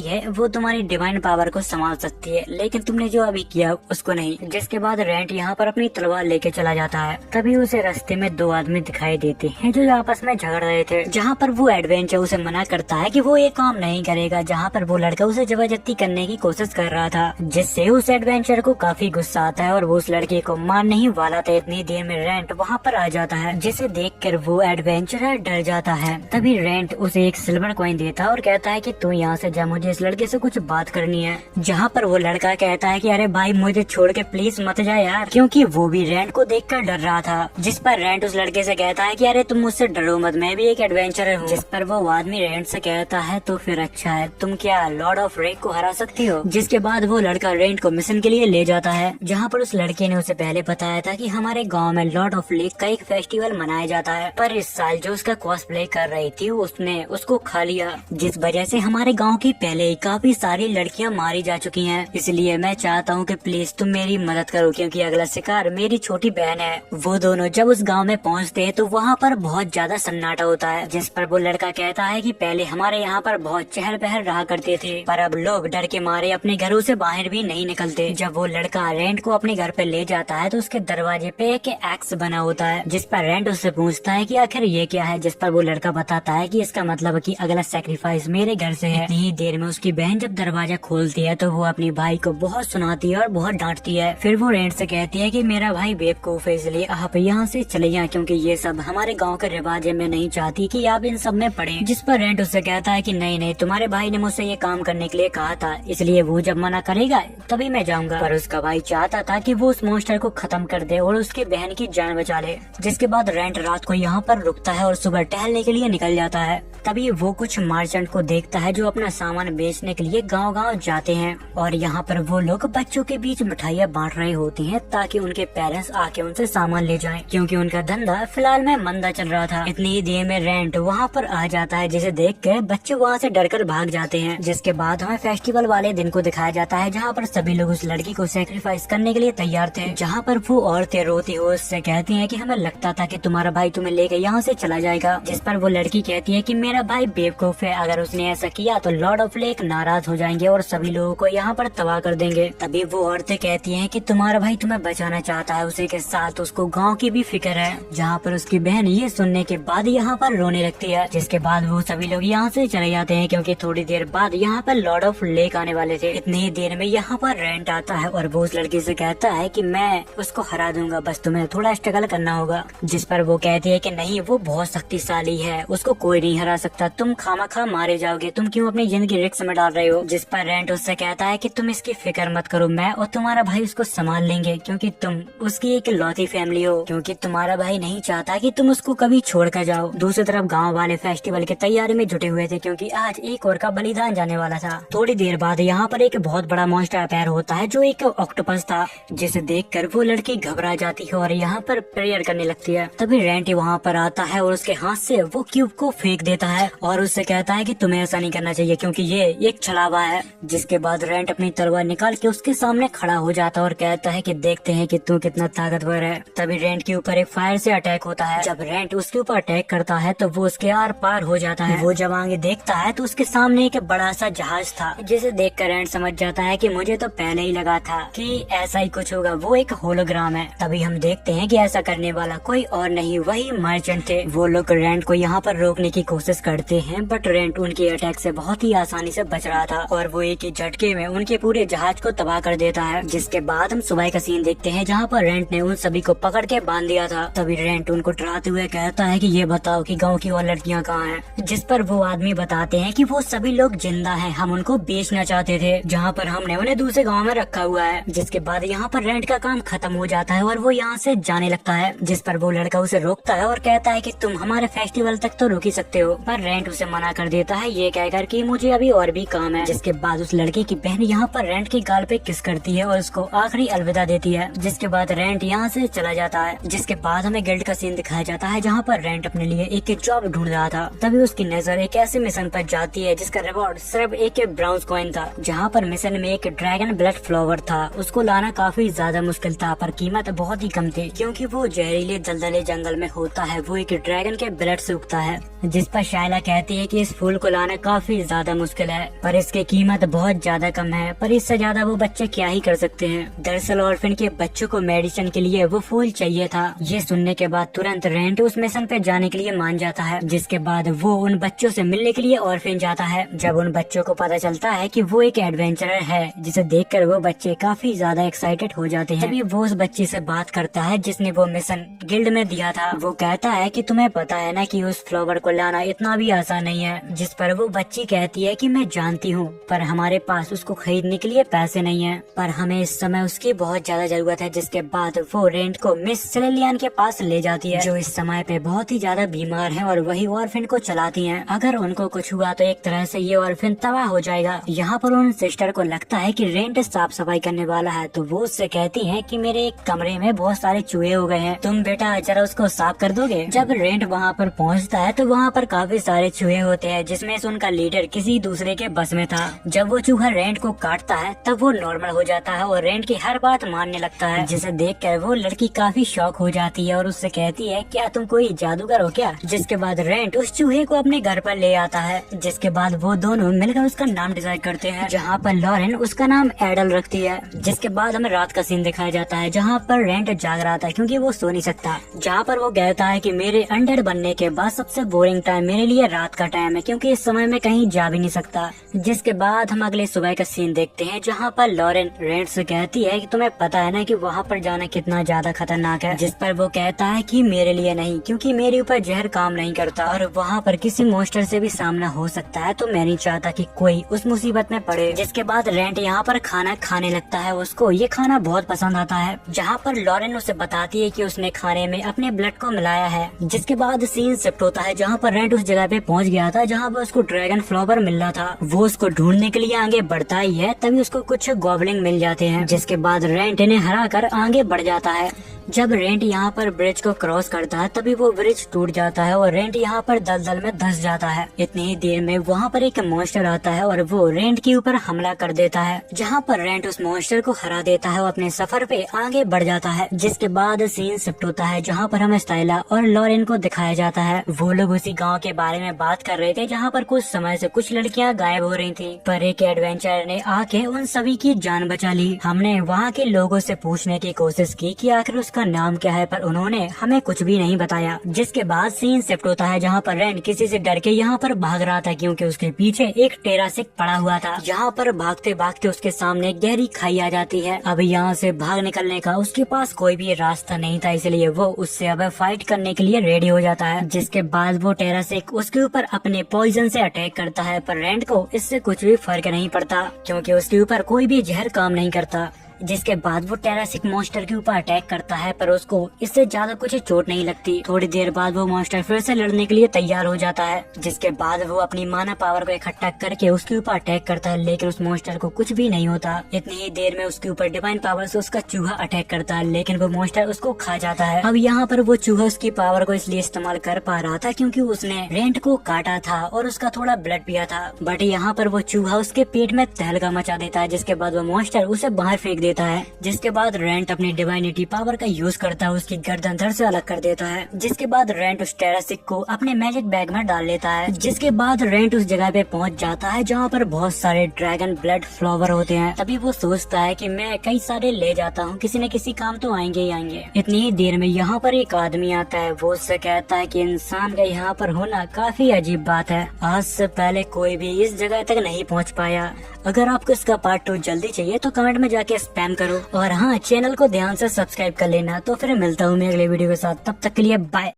है वो तुम्हारी डिवाइन पावर को संभाल सकती है, लेकिन तुमने जो अभी किया उसको नहीं। जिसके बाद रैंड यहाँ पर अपनी तलवार लेके चला जाता है। तभी उसे रास्ते में दो आदमी दिखाई देते हैं जो आपस में झगड़ रहे थे। जहाँ पर वो एडवेंचर उसे मना करता है कि वो ये काम नहीं करेगा, जहाँ पर वो लड़का उसे जबरदस्ती करने की कोशिश कर रहा था। जिससे उस एडवेंचर को काफी गुस्सा आता है और वो उस लड़के को मारने ही वाला था। इतनी देर में रैंड वहाँ पर आ जाता है, जिसे देखकर वो एडवेंचरर डर जाता है। तभी रैंड उसे एक सिल्वर कॉइन देता है और कहता है कि तू यहाँ से जा, मुझे इस लड़के से कुछ बात करनी है। जहाँ पर वो लड़का कहता है कि अरे भाई मुझे छोड़ के प्लीज मत जा यार, क्योंकि वो भी रैंड को देखकर डर रहा था। जिस पर रैंड उस लड़के से कहता है कि अरे तुम मुझसे डरो मत, मैं भी एक एडवेंचरर हूँ। जिस पर वो आदमी रैंड से कहता है तो फिर अच्छा है, तुम क्या लॉर्ड ऑफ रेक को हरा सकती हो? जिसके बाद वो लड़का रैंड को मिशन के लिए ले जाता है, जहाँ पर उस लड़के ने उसे पहले बताया था कि हमारे गाँव में लॉर्ड ऑफ लेक का एक फेस्टिवल मनाया जाता है, पर इस साल जो उसका कॉस्प्ले कर रही थी उसने उसको खा लिया, जिस वजह से हमारे गाँव की पहले ही काफी सारी लड़कियाँ मारी जा चुकी है। इसलिए मैं चाहता हूँ कि प्लीज तुम मेरी मदद करो, क्योंकि अगला शिकार मेरी छोटी बहन है। वो दोनों जब उस गांव में पहुंचते हैं तो वहाँ पर बहुत ज्यादा सन्नाटा होता है। जिस पर वो लड़का कहता है कि पहले हमारे यहाँ पर बहुत चहल पहल रहा करते थे, पर अब लोग डर के मारे अपने घरों से बाहर भी नहीं निकलते। जब वो लड़का रैंड को अपने घर पे ले जाता है तो उसके दरवाजे पे एक एक्स बना होता है। जिस पर रैंड उससे पूछता है कि आखिर ये क्या है, जिस पर वो लड़का बताता है कि इसका मतलब कि अगला सेक्रीफाइस मेरे घर से है। इतनी देर में उसकी बहन जब दरवाजा खोलती है तो वो अपनी भाई को बहुत सुनाती है और बहुत डांटती है। फिर वो रैंड से कहती है कि मेरा भाई बेवकूफ है, इसलिए आप यहाँ से चले जाएं, क्योंकि ये सब हमारे गांव के रिवाज है, मैं नहीं चाहती कि आप इन सब में पड़े। जिस पर रैंड उससे कहता है कि नहीं नहीं, तुम्हारे भाई ने मुझसे ये काम करने के लिए कहा था, इसलिए वो जब मना करेगा तभी मैं जाऊंगा। पर उसका भाई चाहता था कि वो उस मॉन्स्टर को खत्म कर दे और उसकी बहन की जान बचा ले। जिसके बाद रैंड रात को यहाँ पर रुकता है और सुबह टहलने के लिए निकल जाता है। तभी वो कुछ मर्चेंट को देखता है जो अपना सामान बेचने के लिए गांव-गांव जाते हैं और यहाँ पर वो लोग बच्चों के बीच मिठाइयाँ बांट रहे होती हैं ताकि उनके पेरेंट्स आके उनसे सामान ले जाएं, क्योंकि उनका धंधा फिलहाल में मंदा चल रहा था। इतनी ही देर में रैंड वहाँ पर आ जाता है, जिसे देख कर बच्चे वहाँ से डरकर भाग जाते हैं। जिसके बाद हमें फेस्टिवल वाले दिन को दिखाया जाता है, जहाँ पर सभी लोग उस लड़की को सेक्रीफाइस करने के लिए तैयार थे। जहाँ पर वो औरतें रोती हुई उससे कहती है कि हमें लगता था कि तुम्हारा भाई तुम्हें लेकर यहाँ से चला जाएगा। जिस पर वो लड़की कहती है कि मेरा भाई बेवकूफ है, अगर उसने ऐसा किया तो लॉर्ड ऑफ लेक नाराज हो जाएंगे और सभी लोगों को यहाँ पर तबाह कर देंगे। तभी वो औरतें कहती हैं कि तुम्हारा भाई तुम्हें बचाना चाहता है, उसी के साथ उसको गांव की भी फिक्र है। जहाँ पर उसकी बहन ये सुनने के बाद यहाँ पर रोने लगती है। जिसके बाद वो सभी लोग यहाँ से चले जाते हैं, क्योंकि थोड़ी देर बाद यहाँ पर लॉर्ड ऑफ लेक आने वाले थे। इतनी देर में यहाँ पर रैंड आता है और वो उस लड़की से कहता है कि मैं उसको हरा दूंगा, बस तुम्हें थोड़ा स्ट्रगल करना होगा। जिस पर वो कहती है कि नहीं, वो बहुत शक्तिशाली है, उसको कोई नहीं हरा सकता, तुम खामखा मारे जाओगे, तुम क्यों अपनी जिंदगी रिस्क में डाल रहे हो। जिस पर रैंड उससे कहता है कि तुम इसकी फिक्र मत करो, मैं और तुम्हारा भाई उसको संभाल लेंगे, क्योंकि तुम उसकी एक लौती फैमिली हो, क्योंकि तुम्हारा भाई नहीं चाहता कि तुम उसको कभी छोड़ कर जाओ। दूसरी तरफ गाँव वाले फेस्टिवल की तैयारी में जुटे हुए थे, क्योंकि आज एक और का बलिदान जाने वाला था। थोड़ी देर बाद यहाँ पर एक बहुत बड़ा मॉन्स्टर अपेयर होता है जो एक ऑक्टोपस था, जिसे देखकर वो लड़की घबरा जाती है और यहाँ पर प्रेयर करने लगती है। तभी रेंटी वहाँ पर आता है और उसके हाथ से वो क्यूब को फेंक देता है और उससे कहता है कि तुम्हें ऐसा नहीं करना चाहिए, क्योंकि ये एक छलावा है। जिसके बाद रेंट अपनी तलवार निकाल के उसके सामने खड़ा हो जाता है और कहता है कि देखते हैं कि तू कितना ताकतवर है। तभी रेंट के ऊपर एक फायर से अटैक होता है। जब रेंट उसके ऊपर अटैक करता है तो वो उसके आर पार हो जाता है। वो जब आगे देखता है तो उसके सामने एक बड़ा सा जहाज था, जिसे देखकर रेंट समझ जाता है कि मुझे तो पहले ही लगा था कि ऐसा ही कुछ होगा, वो एक होलोग्राम है। तभी हम देखते हैं कि ऐसा करने वाला कोई और नहीं, वही मर्चेंट थे। वो लोग रेंट को यहाँ पर रोकने की कोशिश करते हैं, बट रेंट उनके अटैक से बहुत ही आसानी से बच रहा था और वो एक ही झटके में उनके पूरे जहाज को तबाह कर देता है। जिसके बाद हम सुबह का सीन देखते हैं जहाँ पर रेंट ने उन सभी को पकड़ के बांध दिया था। तभी रेंट उनको डराते हुए कहता है कि ये बताओ कि गाँव की और लड़कियाँ कहाँ हैं। जिस पर वो आदमी बताते हैं कि वो सभी लोग जिंदा हैं, हम उनको बेचना चाहते थे, जहाँ पर हमने उन्हें दूसरे गाँव में रखा हुआ है। जिसके बाद यहाँ पर रेंट का काम खत्म हो जाता है और वो यहाँ से जाने लगता है। जिस पर वो लड़का उसे रोकता है और कहता है कि तुम हमारे फेस्टिवल तक तो रोक ही सकते हो, पर रेंट उसे मना कर देता है ये कहकर कि मुझे अभी और भी काम है। जिसके बाद उस लड़के की बहन यहाँ पर रेंट के गाल पे किस करती है और उसको आखिरी अलविदा देती है। जिसके बाद रेंट यहाँ से चला जाता है। जिसके बाद हमें गिल्ड का सीन दिखाया जाता है जहाँ पर रेंट अपने लिए एक जॉब ढूंढ रहा था। तभी उसकी नजर एक ऐसे मिशन पर जाती है जिसका रिवॉर्ड सिर्फ एक ब्राउन्स कॉइन था। जहाँ पर मिशन में एक ड्रैगन ब्लड फ्लावर था, उसको लाना काफी ज्यादा मुश्किल था, पर कीमत बहुत ही कम थी, क्योंकि वो जहरीले दलदले जंगल में होता है। वो एक ड्रैगन के ब्लड से उगता है। जिस पर शायला कहती है कि इस फूल को लाना काफी ज्यादा मुश्किल है, पर इसकी कीमत बहुत ज्यादा कम है, पर इससे ज्यादा वो बच्चे क्या ही कर सकते हैं। दरअसल ऑर्फन के बच्चों को मेडिसिन के लिए वो फूल चाहिए था। ये सुनने के बाद तुरंत रेंट उस मिशन पे जाने के लिए मान जाता है। जिसके बाद वो उन बच्चों से मिलने के लिए ऑर्फन जाता है। जब उन बच्चों को पता चलता है कि वो एक एडवेंचरर है, जिसे देखकर वो बच्चे काफी ज्यादा एक्साइटेड हो जाते हैं। तभी वो उस बच्चे से बात करता है जिसने वो मिशन गिल्ड में दिया था। वो कहता है कि तुम्हें पता है ना कि उस फ्लावर को लाना इतना भी आसान नहीं है। जिस पर वो बच्ची कहती है कि मैं जानती हूँ, पर हमारे पास उसको खरीदने के लिए पैसे नहीं है, पर हमें इस समय उसकी बहुत ज्यादा जरूरत है। जिसके बाद वो रेंट को मिस सेलेलियन के पास ले जाती है, जो इस समय पे बहुत ही ज्यादा बीमार है और वही ऑर्फन को चलाती है। अगर उनको कुछ हुआ तो एक तरह से ये ऑर्फन तबाह हो जाएगा। यहाँ पर उन सिस्टर को लगता है कि रेंट साफ सफाई करने वाला है, तो वो उससे कहती है कि मेरे एक कमरे में बहुत सारे चूहे हो गए हैं, तुम बेटा जरा उसको साफ कर दोगे। जब रेंट वहाँ पर पहुँचता है तो वहाँ पर काफी सारे चूहे होते हैं, जिसमें से उनका लीडर किसी दूसरे के बस में था। जब वो चूहा रेंट को काटता है तब वो नॉर्मल हो जाता है और रेंट की हर बात मानने लगता है, जिसे देखकर वो लड़की काफी शॉक हो जाती है और उससे कहती है क्या तुम कोई जादूगर हो क्या। जिसके बाद रेंट उस चूहे को अपने घर पर ले आता है। जिसके बाद वो दोनों मिलकर उसका नाम डिसाइड करते हैं, जहाँ पर लॉरेन उसका नाम एडल रखती है। जिसके बाद हमें रात का सीन दिखाया जाता है जहाँ पर रेंट जाग रहा था क्योंकि वो सो नहीं सकता। जहाँ पर वो कहता है कि मेरे अनडेड बनने के बाद सबसे बोरिंग टाइम मेरे लिए रात का टाइम है, क्योंकि इस समय में कहीं जा भी नहीं सकता। जिसके बाद हम अगले सुबह का सीन देखते हैं जहाँ पर लॉरेन रेंट से कहती है कि तुम्हें पता है ना कि वहाँ पर जाना कितना ज्यादा खतरनाक है। जिस पर वो कहता है कि मेरे लिए नहीं, क्योंकि मेरे ऊपर जहर काम नहीं करता और वहाँ पर किसी मॉन्स्टर से भी सामना हो सकता है, तो मैं नहीं चाहता कि कोई उस मुसीबत में पड़े। जिसके बाद रेंट यहाँ पर खाना खाने लगता है। उसको ये खाना बहुत पसंद आता है, जहाँ पर लॉरेन उसे बताती है कि उसने खाने में अपने ब्लड को मिलाया है। जिसके बाद सीन शिफ्ट होता है जहाँ पर रेंट उस जगह पे पहुँच गया था जहाँ पर उसको ड्रैगन फ्लावर मिल रहा था। वो उसको ढूंढने के लिए आगे बढ़ता ही है, तभी उसको कुछ गॉबलिंग मिल जाते हैं। जिसके बाद रेंट इन्हें हरा कर आगे बढ़ जाता है। जब रेंट यहाँ पर ब्रिज को क्रॉस करता है तभी वो ब्रिज टूट जाता है और रेंट यहाँ पर दलदल में धंस जाता है। इतनी ही देर में वहाँ पर एक मॉन्स्टर आता है और वो रेंट के ऊपर हमला कर देता है, जहाँ पर रेंट उस मॉन्स्टर को हरा देता है और अपने सफर पे आगे बढ़ जाता है। जिसके बाद सीन शिफ्ट होता है जहाँ पर हमें स्टाइला और लॉरेन को दिखाया जाता है। वो लोग उसी गाँव के बारे में बात कर रहे थे जहाँ पर कुछ समय से कुछ लड़कियाँ गायब हो रही थी, पर एक एडवेंचर ने आके उन सभी की जान बचा ली। हमने वहाँ के लोगों से पूछने की कोशिश की कि आखिर उस उसका नाम क्या है, पर उन्होंने हमें कुछ भी नहीं बताया। जिसके बाद सीन शिफ्ट होता है जहाँ पर रैंड किसी से डर के यहाँ पर भाग रहा था, क्योंकि उसके पीछे एक टेरासिक पड़ा हुआ था। यहाँ पर भागते भागते उसके सामने गहरी खाई आ जाती है। अब यहाँ से भाग निकलने का उसके पास कोई भी रास्ता नहीं था, इसलिए वो उससे अब फाइट करने के लिए रेडी हो जाता है। जिसके बाद वो टेरासिक उसके ऊपर अपने पॉइजन से अटैक करता है, पर रैंड को इससे कुछ भी फर्क नहीं पड़ता, क्योंकि उसके ऊपर कोई भी जहर काम नहीं करता। जिसके बाद वो टेरासिक मॉन्स्टर के ऊपर अटैक करता है, पर उसको इससे ज्यादा कुछ चोट नहीं लगती। थोड़ी देर बाद वो मॉन्स्टर फिर से लड़ने के लिए तैयार हो जाता है। जिसके बाद वो अपनी माना पावर को इकट्ठा करके उसके ऊपर अटैक करता है, लेकिन उस मॉन्स्टर को कुछ भी नहीं होता। इतनी ही देर में उसके ऊपर डिवाइन पावर से उसका चूहा अटैक करता है, लेकिन वो मॉन्स्टर उसको खा जाता है। अब यहाँ पर वो चूहा उसकी पावर को इसलिए इस्तेमाल कर पा रहा था क्योंकि उसने रैंड को काटा था और उसका थोड़ा ब्लड पिया था। बट यहाँ पर वो चूहा उसके पेट में तहलका मचा देता है। जिसके बाद वो मॉन्स्टर उसे बाहर फेंक देता है। जिसके बाद रैंड अपनी डिवाइनिटी पावर का यूज करता है, उसकी गर्दन धड़ से अलग कर देता है। जिसके बाद रैंड उस टेरासिक को अपने मैजिक बैग में डाल लेता है। जिसके बाद रैंड उस जगह पे पहुंच जाता है जहाँ पर बहुत सारे ड्रैगन ब्लड फ्लावर होते हैं। तभी वो सोचता है कि मैं कई सारे ले जाता हूँ, किसी न किसी काम तो आएंगे ही आएंगे। इतनी ही देर में यहाँ पर एक आदमी आता है। वो उससे कहता है कि इंसान का यहाँ पर होना काफी अजीब बात है। आज से पहले कोई भी इस जगह तक नहीं पहुँच पाया। अगर आपको इसका पार्ट 2 जल्दी चाहिए तो कमेंट में जाके स्पैम करो, और हाँ, चैनल को ध्यान से सब्सक्राइब कर लेना। तो फिर मिलता हूँ मैं अगले वीडियो के साथ, तब तक के लिए बाय।